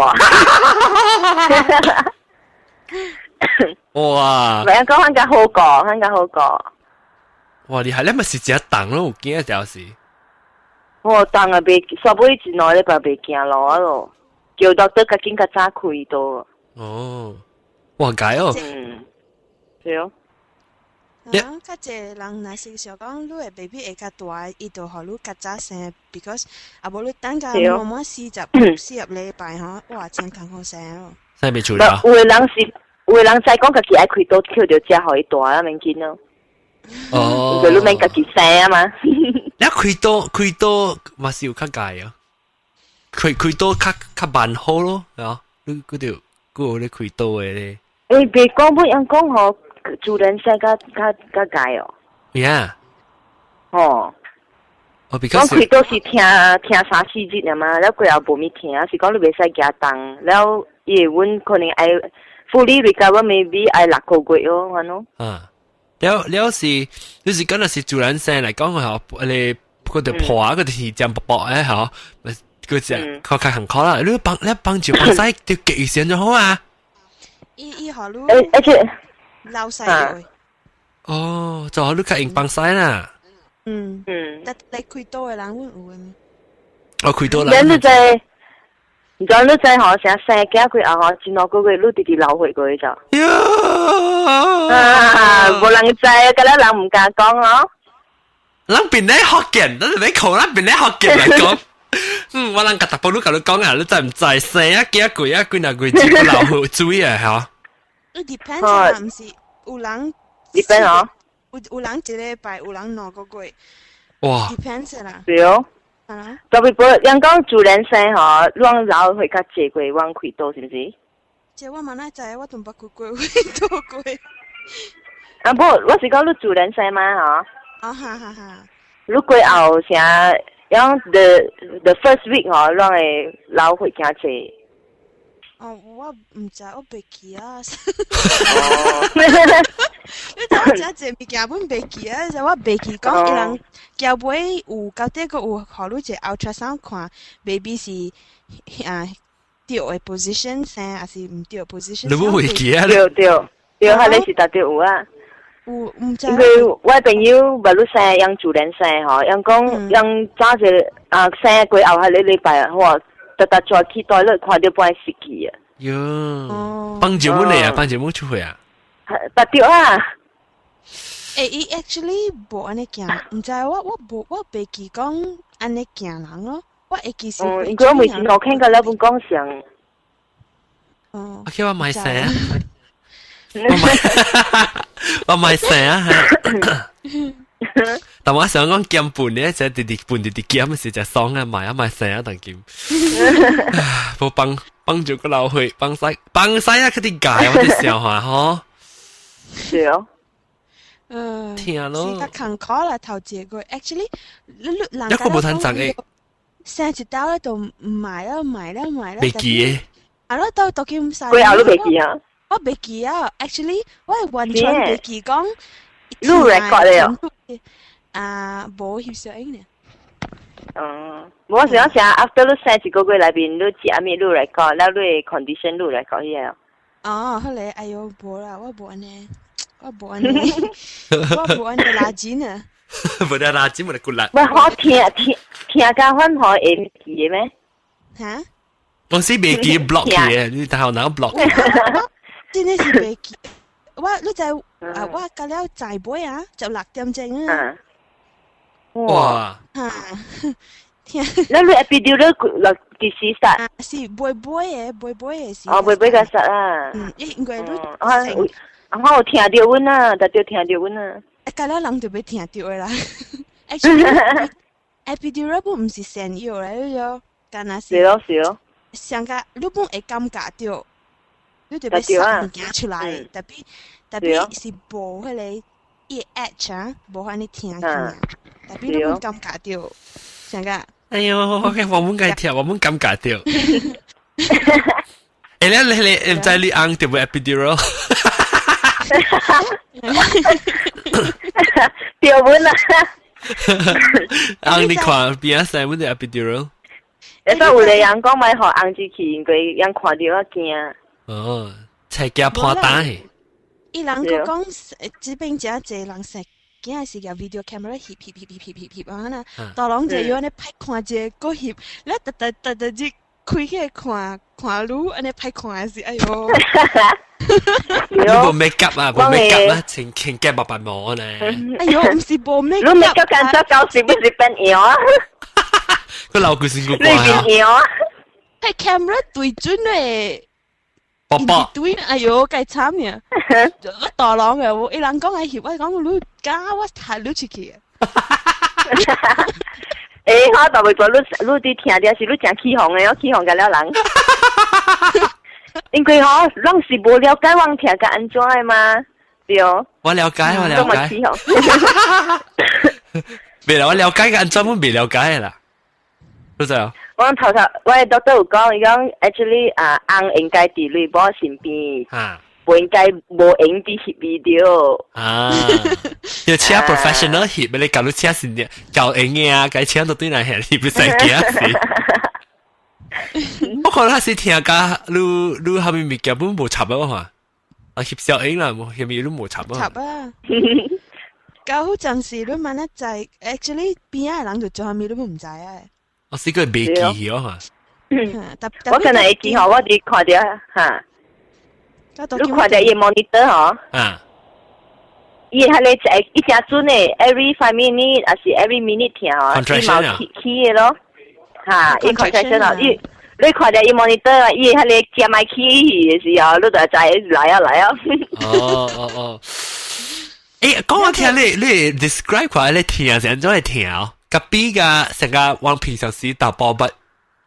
哇！咪講香港好過，香港好過。哇！你係你咪是只檔咯，有見有時。我当啊袂，煞尾一两礼拜袂行路啊咯，叫到得较紧较早开刀。哦，哇解哦。对哦。較濟人若是想講，你嘅 baby 會較大，伊就互你較早生 ，because 啊無你等甲慢慢40禮拜吼，哇，真艱苦生咯。生未處理啊？有嘅人知講家己愛開刀，扣着只互伊大啊，免緊咯。哦，就你免家己生啊嘛。你開刀嘛是有較解啊？開刀較慢好咯，啊，你嗰條嗰個開刀嘅咧。誒，別講不樣講吼。主人生較解哦。Yeah。哦。哦，because 講佢都是聽3-4日啊嘛，แล้ว佢又無咪聽，是講你袂使加重，แล้ว伊阮可能愛 fully recover maybe 愛6個月哦，安咯。啊，了是，你是講那是主人生嚟講嗬，你嗰條破啊，嗰條是正薄薄嘅嗬，嗰隻靠行靠啦，你幫住幫曬條極線就好啊。伊好路。而且。老細嘅。哦，就好你較用幫曬啦。但你開刀嘅人會有嘅咩？我開刀啦。你知嗬，成生囝佢後嗬，前兩個月你直直流血過去就。冇人知，嗰啲人唔敢講哦。人邊咧學嘅，你咪求人邊咧學嘅嚟講。我人夾特步都同你講啊，你知唔知生啊幾個月啊幾廿個月只個流血注意啊嚇。depends 啊，唔是有人 depend 哦，有人一禮拜，有人2個月。哇 depends 啦。對哦。特別講，人講主人生吼，亂流會較濟過，亂開刀是不是？這我嘛哪知，我都捌開過開刀過。啊不，我是講你主人生嘛吼。啊哈哈哈。你過後成，樣 the first week 吼，亂會流血較濟。哦，我唔知，我袂記啊。哦，你知我真濟物件本袂記啊，就我袂記講，伊人交尾有到底個有，互你一個 ultrasound 看 ，baby 是對嘅 position 生，還是唔對 position？你唔會記啊？對，迄個是絕對有啊。有唔知。因為我朋友無你生，樣主人生吼，樣講樣早一生過後迄個禮拜哇。特再去袋咧，看到半死去啊！喲，幫住乜嚟啊？幫住乜出去啊？特掉啊！伊 actually 無安尼行，唔知我袂記講安尼行人咯，我會記是。因為我每次我看到那本講上。哦。我叫我買蛇啊！我買蛇啊！但我想講劍盤咧，就直直盤直直劍是只爽啊，買成一啖劍，冇幫住個流血，幫曬啊！佢啲解我啲笑話嗬，是哦，聽咯，是較坎坷啦，頭一個 actually，人一個冇趁賺嘅，生一刀咧就賣啦，未記嘅，係咯，都叫唔晒，佢後都未記啊，我未記啊 ，actually 我係完全未記講，你 record 咧哦。無翕相影呢。我想想 ，after 你生一個月內邊，你食咩你來講，แล้ว你 condition 你來講嘢。哦，後來哎呦，無啦，我無安尼垃圾呢。冇得垃圾，冇得骨力。喂，我聽甲阮可會記嘅咩？嚇？我是未記 block 嘅，你睇下哪個 block？真係是未記。你就我隔了在杯啊，就6點鐘啊。哇！天！那你 epidural 落幾時實？是杯嘅是。哦，杯嘅實啊。因為你我有聽到阮啊，特別聽到阮啊。隔了人就要聽到嘅啦。Actually, epidural 本唔是成藥嚟嘅，但係是。上個你本會感覺到。你特別塞物件出來，特別是無迄個一 H 啊，無安尼聽見，特別你會感覺到，上個。哎呦，我們該跳，我們感覺到。哎，你唔知你按條 epidural？條本啊！按你看邊仔細本條 epidural？有時有個人講買互按進去，因為人看到我驚。才驚破蛋。伊人個講，這邊真濟人食驚是個 video camera 翕啊那，大人就要安尼拍看者個翕，你特只開起看路安尼拍看是，哎呦！你冇 make up 啊，冇 make up 啦，前鏡白白毛呢。哎呦，唔是冇 make up。你 make up 間咗搞是不是變樣啊？個老古先古怪啊！你變樣啊？係 camera 對準咧。寶寶，對，哎呦，計慘呀！我大人嘅，我一人講係翕，我講你假，我睇你出去。誒，我就會講你啲聽啲是你真起哄嘅，我起哄嘅了人。因為嗬，攏是無了解我聽個安怎嘅嘛，對。我了解。未啦，我了解個安怎，我未了解啦。都知啊。我頭我嘅 doctor 有講，伊講 actually 翁應該佇你某身邊，唔應該無影啲翕 video。要請 professional 翕，你搞到請是搞影嘅啊，該請到對嚟翕，你唔使驚死。我可能係聽㗎，你後面物件本冇插啊嘛，翕小影啦，後面都冇插啊。插啊！搞好陣時，你問一陣 ，actually 邊啊人就做後面都唔知啊。我試過未記咗嚇。我可能會記嗬，我哋看到嚇。你看到伊 monitor 嗬？伊係你一隻準誒 ，every 5 minute 還是 every minute 聽嗬？伊冇起嘅咯。嚇，伊 contraction 啊！你看到伊 monitor 伊係你接埋起嘅時候，你就知來啊！哦。誒，講我聽你 describe 下你聽成咗係聽哦。隔壁個成個往平常時打波筆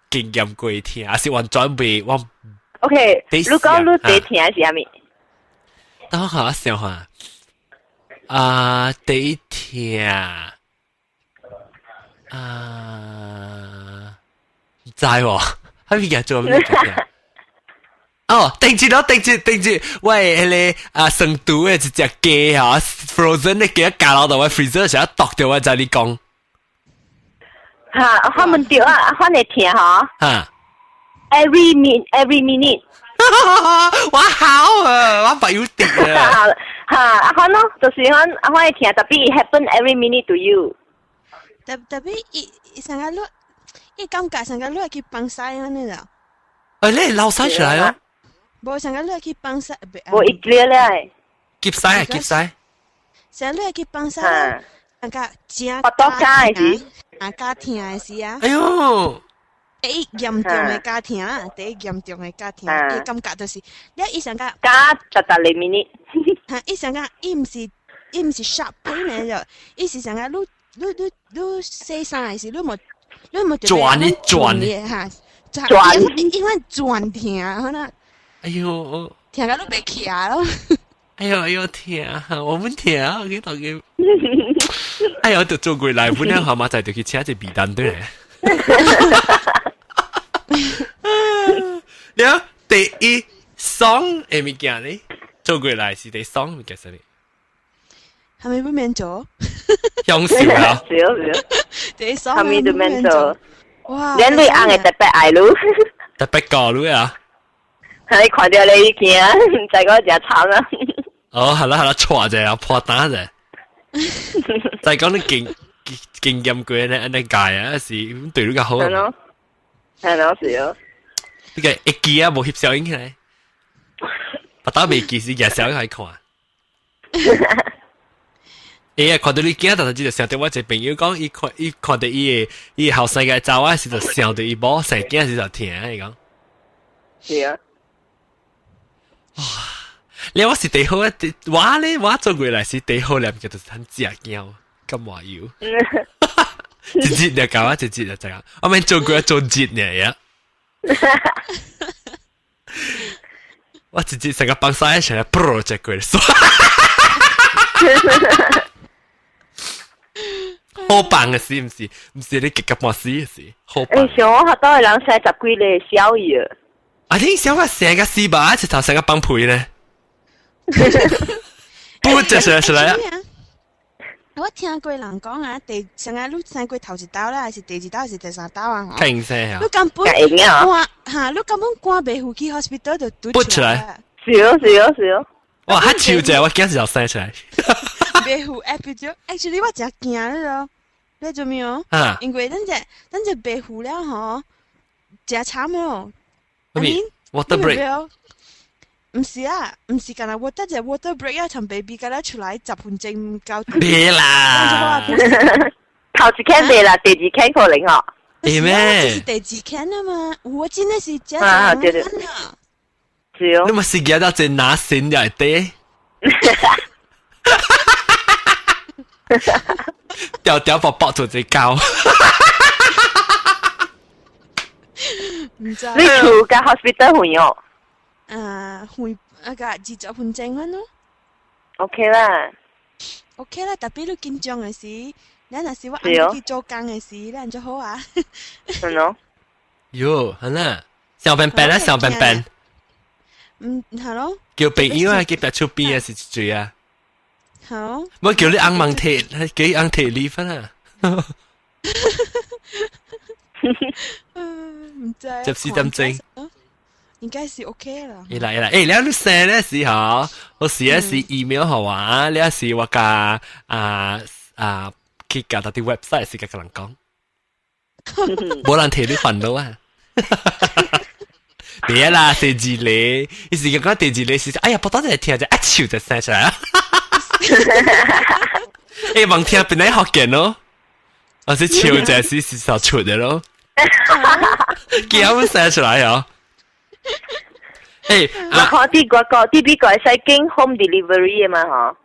經驗過聽，還是往準備往 ？OK， 你講你第聽係啥物？等我想下，第一聽唔知喎，喺邊個做咩聽？哦，定住，喂，你成都嘅一隻雞啊 ，frozen 嘅雞加落到我 freezer 成日剁掉我就你講。嚇，我們掉啊，我嚟聽嗬。every minute。我好啊，我不要跌啊。我咯，就是我嚟聽，特別 happen every minute to you。特別成個錄，感覺成個錄去幫曬嗰啲啦。你撈曬出嚟咯？冇成個錄去幫曬，冇一粒咧。夾曬。成個錄去幫曬，成個正家庭嘅事啊！哎呦，第一嚴重嘅家庭，伊感覺就是你一上個加10 minute， 伊上個伊唔是 sharp 嘅就，伊是上個你寫啥嘅事，你冇轉嘅嚇，因為轉聽可能。哎呦，聽個都別起啊咯。哎呦天啊！我們聽啊，佢頭嘅。哎呀，就做過嚟，本來好嘛，就去請隻鼻蛋對嚟。你啊，第一 song 係咪件呢？做過嚟是第song 咪嘅實你。係咪不免做？享受啊！第一 song 係咪不免做？哇！你對硬係特別愛路，特別高路啊！你看到你見啊，再講就慘啦。哦，係啦，錯啫，有破單啫。就係講你經驗過咧，安尼解啊，是對你個好。係咯，是咯。呢個一記啊，冇翕小影起來，不打未記時嘅小影係看。呀，看到你見到就想到我一個朋友講，伊看到伊後生嘅查某時就想到伊某生囝時就聽，伊講。是啊。哇！你我是第好啊！我做過嚟是第好咧，叫做很食驚，咁話要。一節就搞啊，一節就這樣。我咪做過做節嘅呀。我一節成個幫曬一齊 project 過嚟做。好棒嘅事唔是？唔是你極級模式嘅事，好棒。像我學到嘅人40幾個小月。啊！你想我成個四百一直頭成個幫配咧，不就出嚟啊！我聽過人講啊，成個你生過頭一刀啦，還是第二刀，還是第三刀啊？勁聲啊！你根本關嚇，你根本關未回去 hospital 就嘟出來。是哦。哇！黑超正，我驚時就生出嚟。白虎 epidural，actually 我真驚咯，你做咩哦？因為咱只白虎了吼，真慘咯。water break。唔是啊，唔是干那 water break 啊，從 baby 嗰度出來10分鐘唔夠。別啦，頭一間未啦，第二間可能哦。係咩？是第二間啊嘛，我真係是真係對對。是哦。你咪是見到只拿線就係啲。掉爆做只膠。唔知。你厝個 hospital 會哦？會個20分鐘咯。OK 啦。OK 啦，特別你緊張嘅時，咱若是我啱去做工嘅時，咱就好啊。係咯。喲，係啦，小笨笨啊，小笨笨。係咯。叫鼻腰啊，叫白出邊啊，是最啊。好。我叫你硬盲鐵，叫你硬鐵離婚啊。唔知。執屎針精。應該是 OK 啦。嚟啦，你有寫咧時候，我試一試 email 好啊，你一試我架去架到啲 website 試個人講，冇人睇你煩惱啊。別啦，第二類，你時間講第二類是，哎呀，不當就聽就一笑就聲出來啊。誒，望聽邊嚟學嘅咯，我是笑就是時候出嘅咯，幾啱聲出來哦。我看啲嗰個 TB 個係經 home delivery 嘅嘛嗬。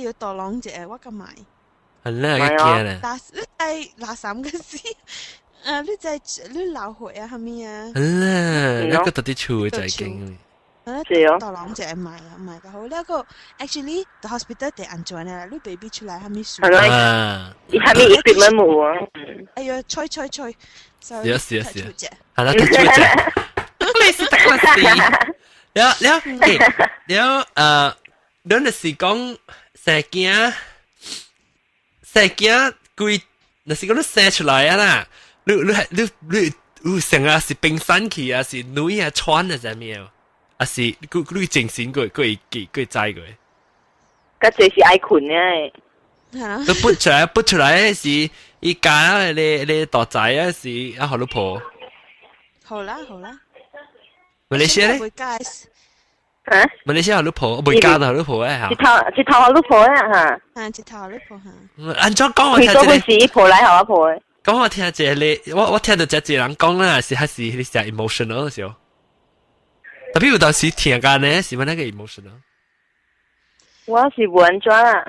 要多兩隻，我咁買。係啦，嘅驚咧。嗱三個字，你老血啊，係咪啊？係啦，一個特啲處就係經。係啊。多兩隻買得好。呢個 actually the hospital 地安全啦，你 baby 出嚟係咪舒服？係咪 equipment 冇啊？哎呀，吹。是。係啦，突出隻。你是得個事。了，你是講成件貴，那是講你寫出來啊啦，你成日是冰山去啊，是女啊穿啊怎麼樣？啊是你精神佢知佢。嗰隻是愛困嘅。都撥出來是依家你大仔啊是啊好老婆。好啦。馬來西亞咧？啊？馬來西亞好老婆，未嫁到好老婆啊嚇。一頭好老婆啊嚇。一頭好老婆嚇。按照講我聽這個。佢是婆來好阿婆。講我聽這你，我聽到這人講啦，是還是你成 emotional 嘅時候。特別有當時聽緊呢，是咪那個 emotional？我是唔安裝啊。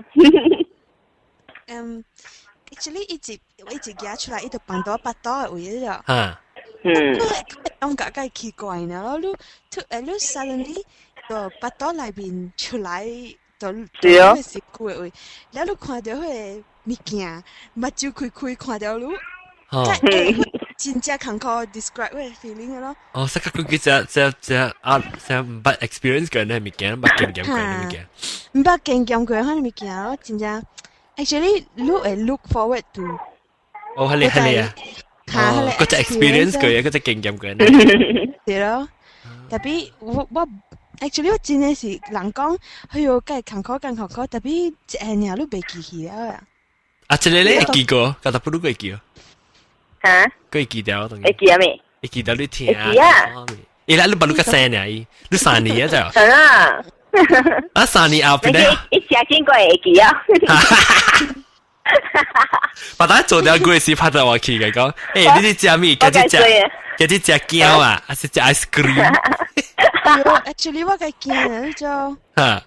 actually 我一直夾出來，一直放到8刀嘅位咗。啊。感覺梗係奇怪呢咯，你 suddenly 個8刀裏邊出來，就是佢會，然後你看到佢個物件，目睭開看到你，真正坎坷 describe 佢 feeling 咯。哦，實佢只唔捌 experience 過呢物件，唔捌經驗過呢物件。唔捌經驗過呢物件咯，真正 actually 你會 look forward to。哦，係啊。嗰隻 experience 佢嗰隻經驗佢。係咯，特別我 actually 我真係是人講，佢要梗係坎坷，特別一下你未記起了呀。啊，這裡咧會記過，但係不如會記哦。嚇？會記掉當然。會記啊未？會記到你聽啊。會記啊。伊拉你不如個聲啊，你3年啊就。係啊。啊3年後邊咧。一隻經過會記啊。把他做掉鬼事拍到我去嘅講，誒你啲食咩？嗰啲食膠啊，還是食 ice cream？Actually 我嘅驚啊，就嚇，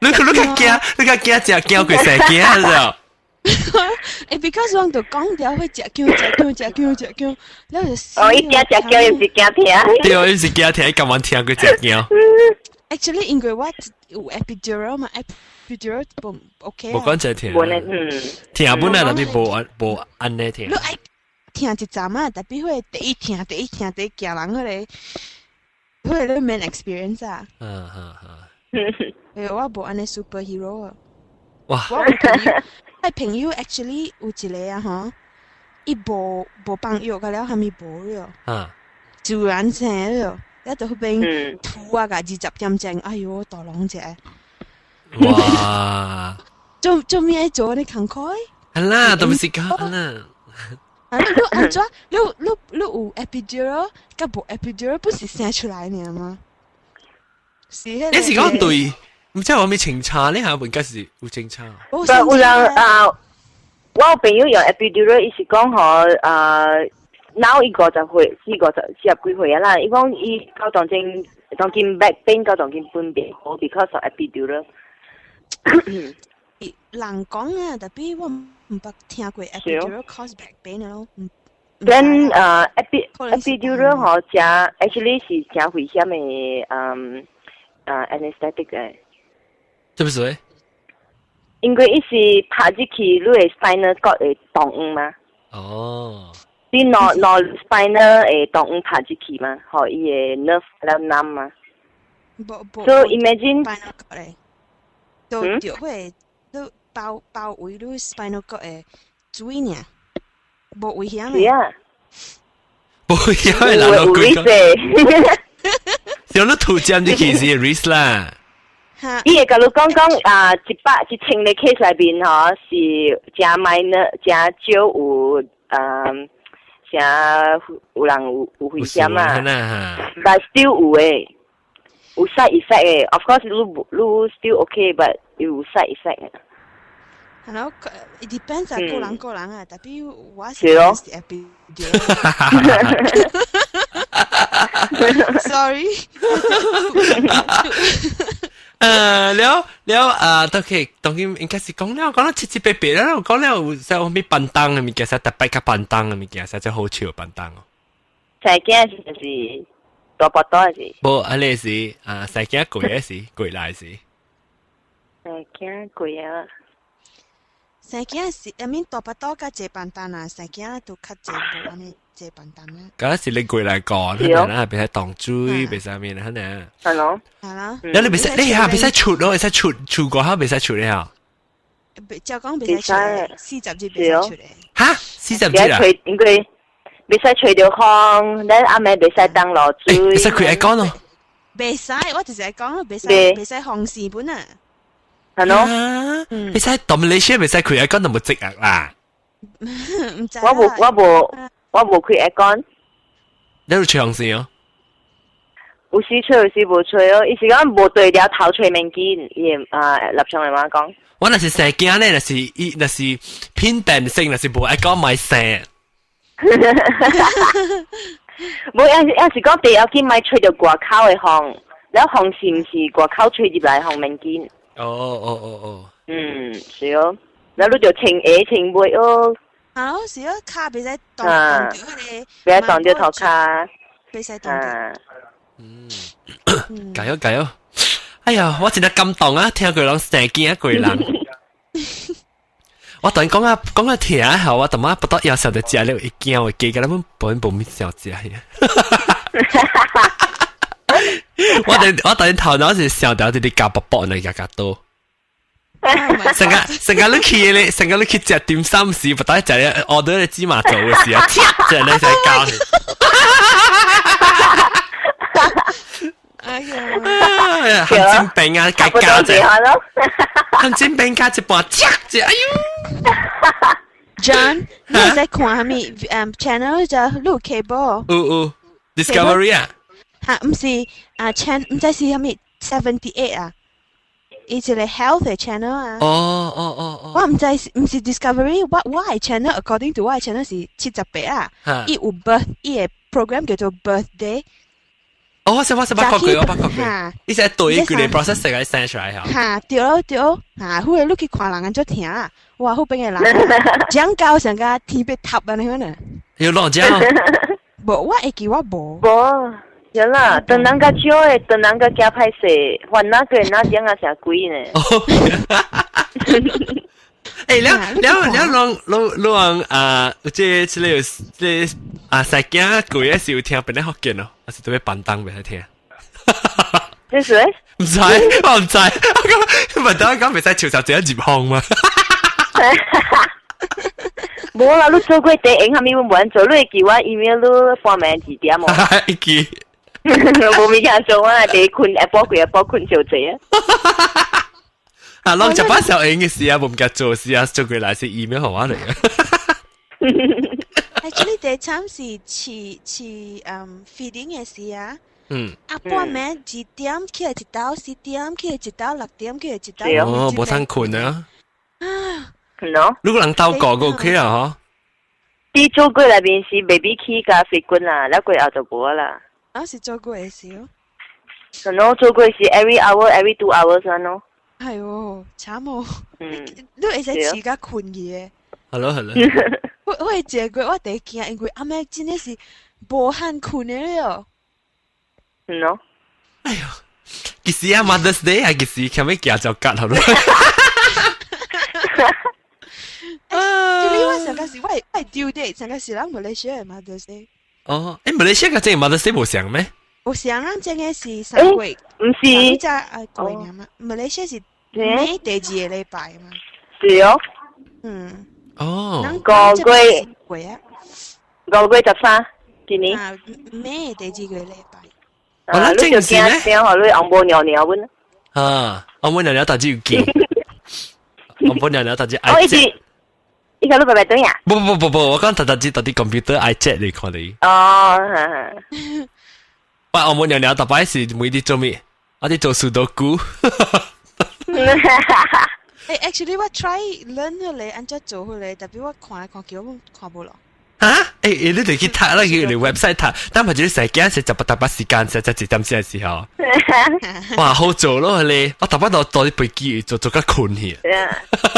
你個驚食膠佢成驚就。because 我度講掉會食膠，然後就死。哦，一隻食膠又是驚聽。對，又是驚聽，咁晚聽佢食膠。Actually 因為我有 epidural 嘛，epidural 唔 OK 啊。冇講真聽。聽本來特別冇安尼聽。你愛聽一陣嘛，特別會第一驚人嗰個main experience 啊。我冇安尼 superhero 啊。哇！我朋友 actually 有一個啊嗬，伊冇幫藥嘅了，係咪冇了？自然生了。一到邊吐啊！個20點鐘，哎呦，大浪隻。哇！做咩做你工開？係啦，都唔是講啦。你安怎？你有 epidural， 甲無 epidural 不是生出來呢嗎？是迄個。你是講對，唔知我咪清查呢下，應該是有清查。有人我有朋友用 epidural， 伊是講嗬腦伊50歲40幾歲啊啦，伊講伊到當今 back pain 到當今分別好 because of epidural。人講啊，特別我唔捌聽過 epidural cause back pain 咯。then epidural 嗬，正 actually 是正危險嘅anesthetic 嘅。是不是？因為伊是拍入去你嘅 spinal cord 嘅動物嘛。哦。你攞 spinal 嘅動物拍入去嘛，嗬，伊嘅 nerve 了冧嘛。So imagine。就會都包圍你 spinal cord 嘅水呢，無危險嘅。是啊。無危險嘅人都貴個。有你圖針啲其實 risk 啦。伊會甲你講100,1000嘅 case 內邊嗬，是正 minor 正少有正有人有危險啊。但 still 有誒，有 side effect 誒。Of course 你 still okay，but 有 side effect 誒。然後 it depends 啊，個人啊，特別我是 epidural。Sorry。了都可以，當然應該是講了七七八八啦，講了在後面板凳嘅物件，實特別個板凳嘅物件，實在好笑板凳哦。細件是大波多是？無，安尼是細件貴嘅是貴來是。細件貴啊！細件是I mean大波多加隻板凳啊，細件都較隻無安尼。這笨蛋啦！嗰時你過嚟講，可能啦，別使當追，別使面，可能。係咯。係啦。你別使，你下別使出咯，別使出過後別使出你下。就講別使出，40節別使出嚟。嚇，40節啊？應該別使吹到風，你阿妹別使當落水。別使佢愛講咯。別使，我就是係講咯，別使紅事本啊。係咯。別使 domination，別使佢愛講就冇積壓啦。唔知。我無開 aircon，你有吹紅線哦？有時吹，有時無吹哦。伊是講無對了頭吹面機，伊立場嚟話講。我那是細件咧，那是偏定性，那是無愛講買聲。無有時講第二件買吹到外口嘅風，แล้ว風是唔是外口吹入來風面機？哦。是哦。แล้ว你就清背哦。好，是啊，卡別使動掉佢哋，別使動掉頭卡，別使動掉。加油加油！哎呀，我真係感動啊！聽佢講成件一個人。我同你講啊聽啊，後我同媽不得有時候就食了一件，我記得咱本冇咩小食嘅。我等頭腦是想到啲夾薄薄嚟夾多。成日你去食點心時，不得食order你芝麻做嘅時候，即係你就教你。哎呀，鹹煎餅啊，加隻，鹹煎餅加一半，隻，哎呦 ！John， 你在看下面channel 就錄 cable。Discovery 啊？嚇，唔是channel，唔知是下面78啊。伊一個 health 嘅 channel 啊。我唔知唔是 Discovery， 我嘅 channel，according to 我嘅 channel 是78啊。伊有 伊嘅 program 叫做 birthday。我識八個句，伊係對佢哋 process 成個 send 出來嚇。嚇，對，好嘅，你去看人咁聽啊，哇，好邊嘅人，講教成個天邊塔啊，你可能。要落獎？無，我會記我無。無，有啦，等人個少誒，等人個加歹勢，還那個那點啊成貴呢？誒，你即細件貴嘅時候聽邊啲學見咯，還是特別板凳俾佢聽。即係？唔知，我唔知。我問到講未使潮州一入行嘛？冇啦，你做過電影，下面冇人做，你會記我 email 你方面幾點冇？會記。冇咩嘢做啊，地困一波困少濟啊。啊，攞就把小英嘅事啊，唔夾做事啊，做佢嚟是 email 好玩嚟嘅。Actually，第三是feeding 嘅事啊。阿半暝2點起來一道，4點起來一道，6點起來一道。哦，冇通困啊。喏，如果人鬥過個 OK 啊，嗬。啲做過內邊是 baby key 加飛棍啦，แล้ว過後就冇啦。啊，是做過嘅事哦。喏，做過是 every hour every 2 hours 咯。係喎，慘喎。你會使自家困嘅。係咯係咯。我係這個我第驚，因為阿妹真係是無限困嘅了。喏。哎呦，其實啊 Mother's Day 係其實後尾夾就夾好咯。我上個時我係 due date，上個時咱馬來西亞嘅 Mother's Day。哦，誒馬來西亞嘅正 Mother's Day 冇上咩？冇上啊，正嘅是3月。唔是。就過年嘛，馬來西亞是尾第2個禮拜嘛。是哦。哦。5月13，今年。尾第2個禮拜。我諗正是咧。我你紅布尿尿温。啊，紅布尿尿大致要見。紅布尿尿大致愛。依個都白白對呀？不，我講大致啲 computer iChat 嚟看你。哦，我冇聊聊，大擺是每啲做咩？我哋做數多股。actually 我 try learn 佢嚟，按照做佢嚟，特別我看叫我看無咯。嚇？你哋去睇啦，佢哋 website 睇，但係成日驚食就大把時間，實一點先嘅時候。哇，好做咯你！我大把到啲背機做得困去。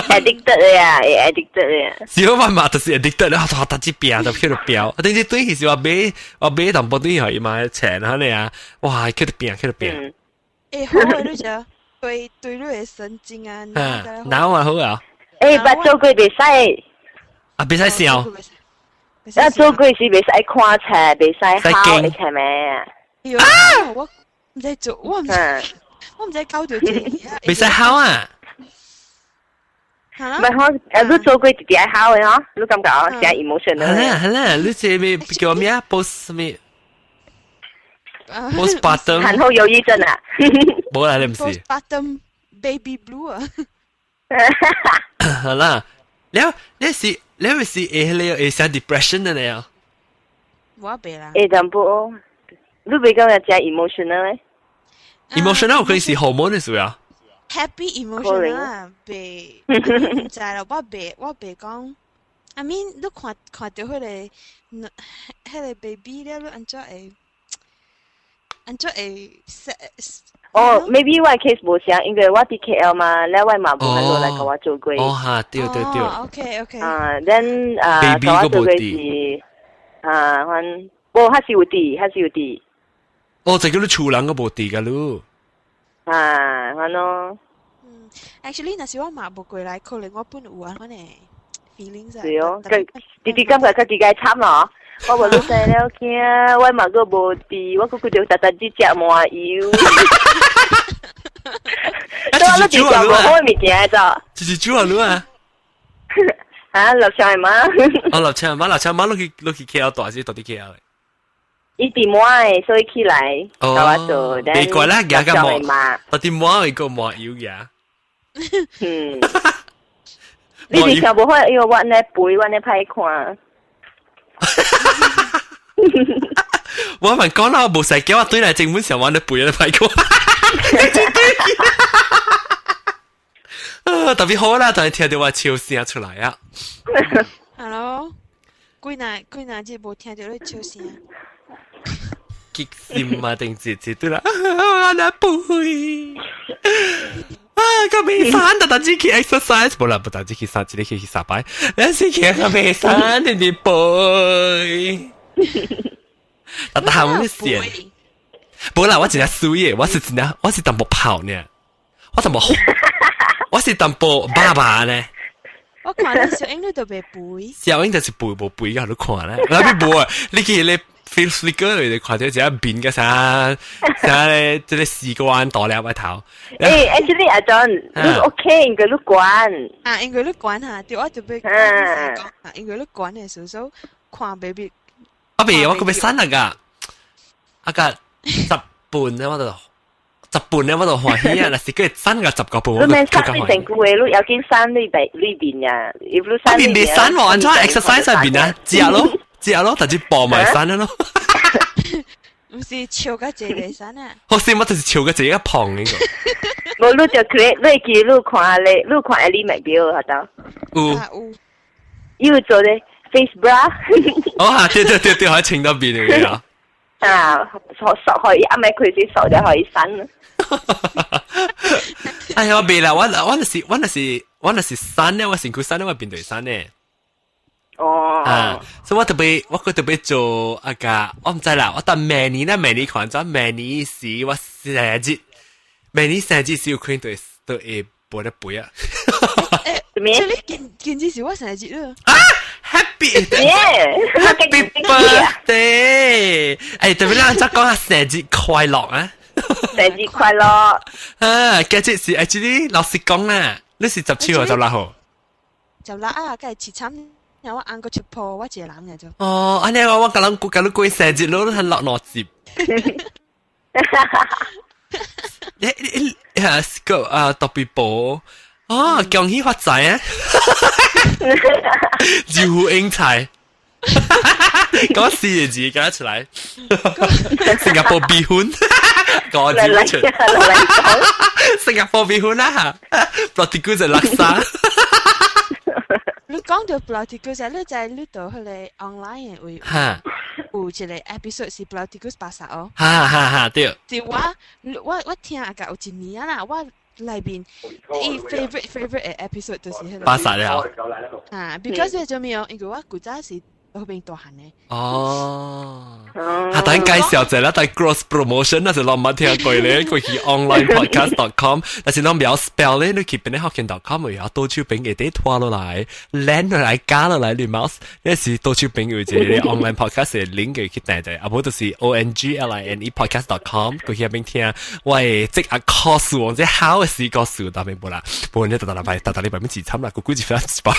addicted 呀，addicted 呀。是我嘛，就是 addicted 咧，我打支表就喺度表。我等陣對其實我買淡薄啲係買錢下你啊，哇，喺度變。好啊，你就對你嘅神經啊，哪話好啊？捌做過袂使。啊，別使笑。啊，做過是袂使看冊，袂使考你睇咩？啊！我唔使做，我唔使搞到袂使考啊！唔係你做過直接考嘅嗬？你感覺啊，成 emotional。係啦，你這咩叫咩啊 ？post 咩 ？postpartum 產後憂鬱症啊？冇啦，你唔是。postpartum baby blue 啊？係啦，你是會生 depression 嘅你啊？我別啦。淡薄，你袂講要真 emotional 咧 ？emotional 可以是 hormone 嘅事啊。happy emotion 啊，別唔知啦，我別講。I mean，你看到迄個 baby 咧，你按照會哦 ，maybe 我 case 無像，因為我喺 KL 嘛，咧我嘛無喺度嚟甲我做過。哦哈，對。OK。then 甲我做過是還是有啲。哦，就叫你厝人個無啲噶咯。咯。actually 若是我嘛無過來，可能我本有啊，我呢 feelings 啊。是哦，弟弟感覺佢自己慘咯。我無你生了囝，我嘛個無啲，我個佢就特特只食麻油。都我都只食無好嘅物件咋？就是煮下咯啊！啊，六千係嘛？六千蚊，落去 KL 大先，到啲 KL 嚟。伊啲麻，所以起來教我做。你過啦，而家麻，到啲麻會個麻油嘅。你哋全部開，因為我呢背，我呢歹看。我問講啦，我冇使叫我對嚟正本上玩你背你排過，特別好啦，但係聽到我笑聲出來啊。Hello，幾耐節冇聽到你笑聲？激心啊，定姐姐對啦，我那背。啊，個尾山特登自己 exercise，冇啦，冇特登自己上自己去上班，你自己個尾山定啲背。但係我唔線，冇啦，我真係衰嘅，我是淡薄跑呢，我是淡薄爸爸呢。我看你小英你都未背，小英就是背冇背嘅，你看咧，那邊背啊，你見你 Facebook 嗰度看到只變嘅啥咧，即係試過大兩位頭。actually 阿 John，你 OK，應該你管。啊，應該你管下，對我特別講啊，應該你管嘅時候看 baby。我個咪生啊噶，10半咧，我度本咧我就歡喜啊，但是佢刪個10個半，我你咪刪你成句嘅，你有見刪呢邊啊？如果刪邊你刪我，按照 exercise 喺邊啊？知咯，但係播埋刪咯。唔是笑個字嚟刪啊？好似我就是笑個字一旁呢個。冇，你就 create 你記錄看你咪表係得。有。要做啲 face bra。哦，對，可以請到邊嚟啊？啊，可以，咪佢先手就可以刪啦。哎呀，未啦，我是刪咧，我成句刪咧，我變對刪咧。哦。所以我特別做啊個，我唔知啦，我等明年看咗明年時我明年生日時有可能都會播得背啊。咩？見之時我生日咯。啊 ！Happy birthday！誒，特別啦，再講下生日快樂啊！生日快樂！啊，今日是actually老實講啦，你是17號16號？16啊，梗係切慘，有我晏個出破，我一個人嘅啫。哦，安尼我講你過生日咯，係落接。個特別播。哦，恭喜發財啊！招呼英才，講四個字講得出來。新加坡避婚，講字出。新加坡避婚啦嚇 ，Bloody Good 就垃圾。你講到 Bloody Good 就你在呢度佢哋 online 會有一個 episode 是 Bloody Good 80哦。哈，對。就我聽下個有一年啦，我。裏邊favorite 嘅 episode 就是喺度。80了。啊 ，because 為咗咩哦？因為我古早時嗰邊大漢嘅。哦。等介紹者啦，但 cross promotion 那就我冇聽過咧，佢去 onlinepodcast.com， 但是我唔要 spell 咧，你去邊啲學見 .com 有多處邊嘅啲拖落嚟 ，land 落嚟加落嚟，你 mouse 呢是多處邊有隻 online podcast 嘅 link 嘅去訂嘅，啊冇就是 online podcast.com， 佢去邊聽，喂，即係 course 或者 how 嘅事個數，但係冇啦，冇人特禮拜邊自參啦，個估計非常之快。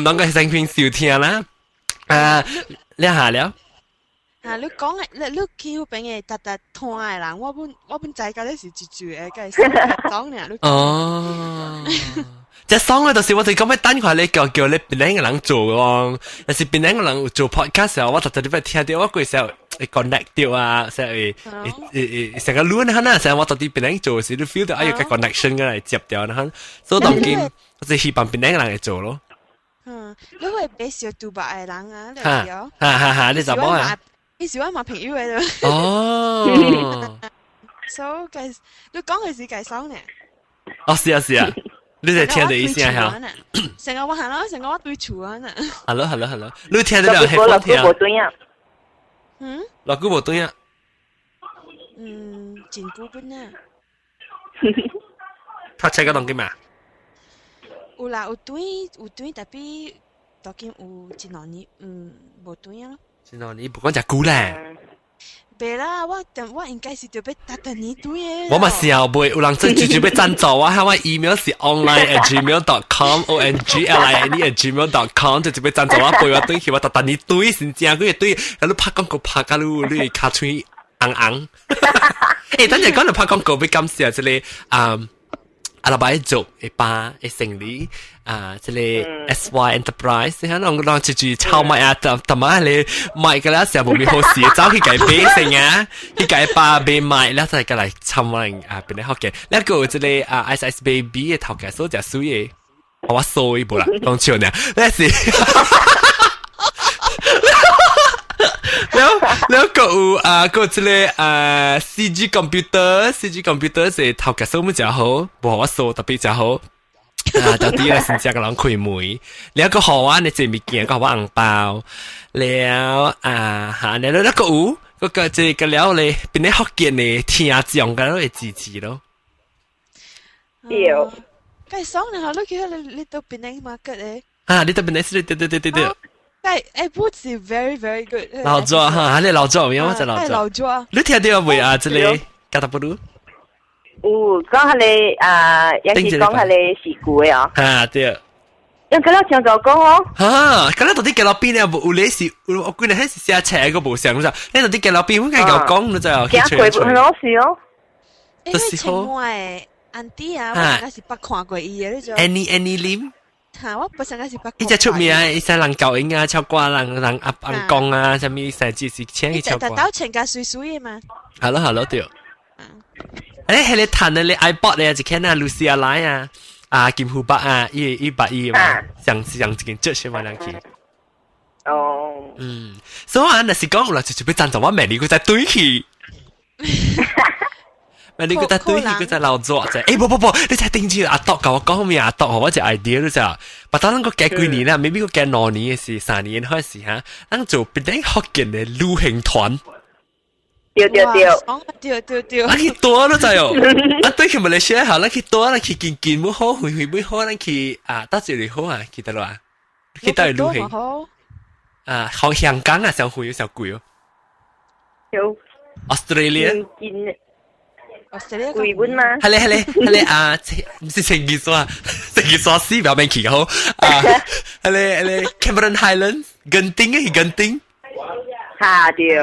當個係成篇笑聽啦。你下了？啊，你講嘅，你叫俾嘅特聽嘅人，我本在家咧是住嘅，梗係講嘅。哦，即係爽嘅，就是我哋咁樣單話你叫你邊兩個人做咯，但是邊兩個人做 podcast 時候，我特特啲俾聽到，我嗰時候會 connect 掉啊，成日成個亂嚇啦，成日我特啲邊兩做時，你 feel 到有個 connection 嘅嚟接掉啦，所以當見我就希望邊兩個人嚟做咯。你會俾小杜白嘅人啊，你有？你就冇啊？你喜歡買朋友嘅啫。哦。So 計，你講嘅是計爽嘅。哦，是啊，你哋聽到意思啊？成日我行咯，成日我對厝啊。Hello，你聽到兩係冇聽？老姑冇對啊。真古本啊。他車個東京嘛？有啦，有對，特別當今有一兩年，無對啊。一兩年，不講只古咧。別啦，我應該是特別特年對嘅。我嘛想袂，有人真直接要贊助我，我 email 是 online@gmail.com，online@gmail.com， 直接要贊助我背我對去，我特年對，先正嗰個對，咁你拍廣告拍到你卡嘴硬。誒，等陣講你拍廣告，要感謝即係阿拉伯做一把一成立即係 SY Enterprise，你睇我住炒麥啊，但係你賣嘅啦時候冇咩好事，走去計比成啊，去計把被賣咧就係過嚟炒麥邊啲學嘅，呢一個即係Ice Baby 嘅頭嘅所就衰嘢，我衰一步啦，講笑呢，呢是。แล้วก็即係CG computer 是頭嘅數目就好，冇話數特別就好。到啲咧先至個人開門，แล้วก็好啊，你這物件個話紅包，แล้วแล้วก็ก็即係แล้ว你邊啲學嘅你聽講嘅都係支持咯。有。梗係爽你下，你到邊啲 market 咧？你到邊啲是對。boots 是 very very good。老早哈，你老早，因為我就老早。你聽到未啊？這裡加達布魯。講下你有時講下你事故嘅哦。對。用嗰粒唱狗講哦。嚇，咁你到底嘅落邊咧？有你是我估你係寫斜個部上咗，你到底嘅落邊點解又講就驚佢唔攞事哦。因為情愛auntie啊，我應該是捌看過伊嘅呢種。Annie Lim。嚇，我本身係捌看。伊只出名啊，伊使人教英啊，唱歌人阿公啊，啥物成節是請伊唱歌。但前家水水嘅嘛。係咯對。誒，係你彈啊，你 iPod 你就看啊，Lucia 來啊。金湖北啊，一百億嘛，像這件這些嘛兩期。哦。所以啊，那是講啦，就俾贊助我美麗佢在對起。美麗佢在對起，佢在老做啫。不，你才定住阿德教我講咩阿德，我隻 idea 都就，把當咱個計幾年啦，未必個計2年嘅事，3年開始嚇，咱做變啲福建嘅旅行團。對。啊，去多咯就啊，對佢咪嚟寫下，咱去多，咱去見唔好，回唔好，咱去得罪你好啊，記得啦，去到旅行去香港啊，上回有上貴哦。有。Australia。貴本嘛？係你唔是成件事啊，成件事死表面去好係你 Cameron Highlands 近丁啊，近丁。嚇對。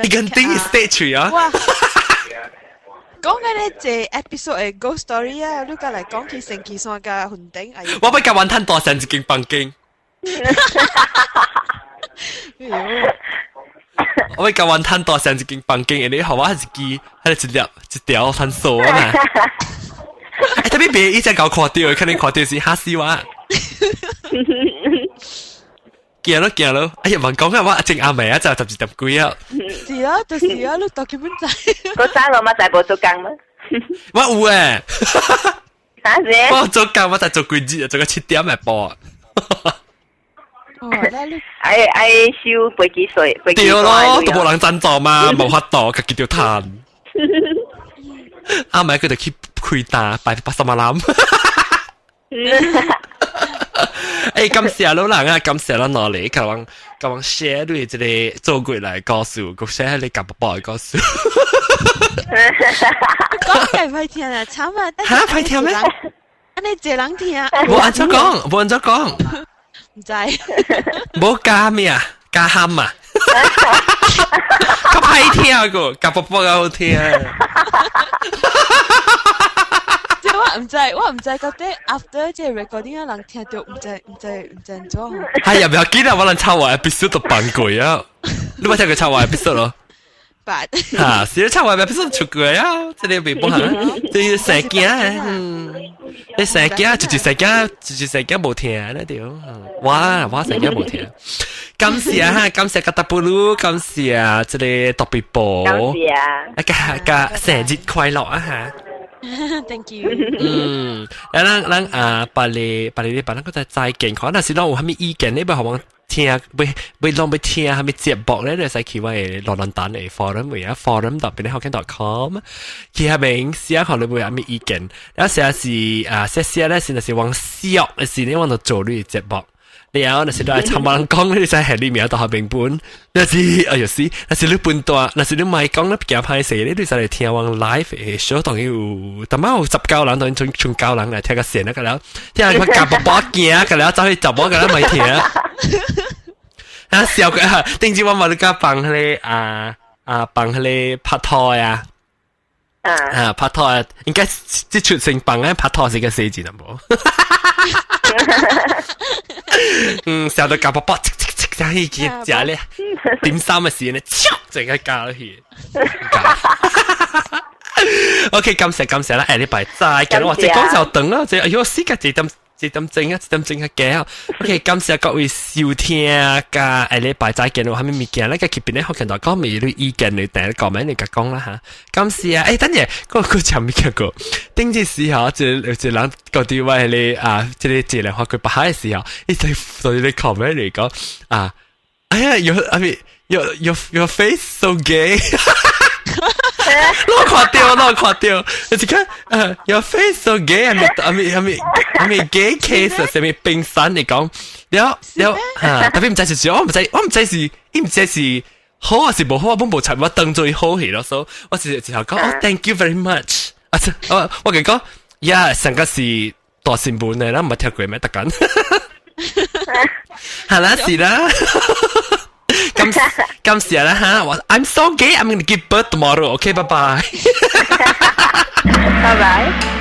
你跟丁 stage 啊！哇，講緊呢隻 episode 嘅 ghost story 啊，你過嚟講佢成件山嘅雲頂。我俾夾雲吞多成一間房間。我俾夾雲吞多成一間房間，你好我係一條炭素啊嘛。特別別一隻搞看到，可能看到是哈斯話。見咯，哎呀，問講嘅話，正阿妹啊，就十幾幾啊。是啊，就是啊，你 document 嗰陣我咪就係冇做工嗎？我有誒。啥事？我做工我就做幾日，做個7點嚟播。哦，那你愛收飛機稅，飛機對咯，都冇人贊助嘛，冇法度，自己條攤。阿妹佢就去開單，擺80萬攬。感謝老人啊，感謝咱攞嚟，咁樣 share 你這個做過來故事，咁 share 你夾寶嘅故事。講嘅歹聽啊，慘啊！嚇歹聽咩？安尼一人聽，冇按咗講，唔知。冇加咩啊？加喊啊！咁歹聽個，夾寶嘅好聽。我唔知覺得 after 即係 recording 人聽到唔知咗。係入邊幾啊？我能抄話 episode 都扮過啊！你冇聽佢抄話 episode 咯？嚇，是抄話 episode 出過啊！即係未播下，即係成件你成件直成件冇聽啊！條哇成件冇聽。感謝啊！感謝格達布魯，感謝啊！即係特別播。感謝啊！個生日快樂啊嚇！Thank you。咱把你咱個再健康，但是咱有蝦米意見，你不好講聽，未攏要聽蝦米節目咧，你使去我嘅羅倫丹嘅 forum 位啊 forum.benihawken.com， 去下面寫下你會有咩意見，然後寫寫咧，是往笑嘅時，你往度做呢個節目。然後那是都係尋晚講，你在係裏面到下邊本，那是哎呀是，那是你本段，那是你咪講，你夾派死，你就嚟聽往 live 嘅 show，當然有，但係有19人，當然從9人嚟聽個線個了，聽下佢夾寶寶驚個了，走去集我個了咪聽，啊笑個啊，定住我咪你家幫佢幫佢拍拖呀，拍拖啊，應該即出成幫咧拍拖是個4字啦冇。笑到夾寶寶，真係嘅假咧，點3嘅時咧，淨係加落去。OK， 感謝啦，你拜再見，或者講就等啦，即係喲時間一點鐘嘅。OK， 感謝各位收聽噶，你拜再見，我下面物件咧，個邊咧好見到講咪啲意見你第一講你講啦嚇，感謝啊！等陣個前面嗰個頂住時候，就人嗰啲話你即係質量學佢白嘅時候，你就對你 comment 嚟講哎呀，your face so gay。攞垮掉，你睇your face so gay， I mean gay case 上面冰山嚟講，有特別唔知是我唔知是好還是冇好，我本冇查，我當做好戲咯，所以我時候講thank you very much，我講呀，成個是大新聞嚟啦，唔係聽過咩得緊。好啦，是啦。咁時啦吓，我 I'm so gay, I'm gonna give birth tomorrow. Okay, bye bye. Bye bye.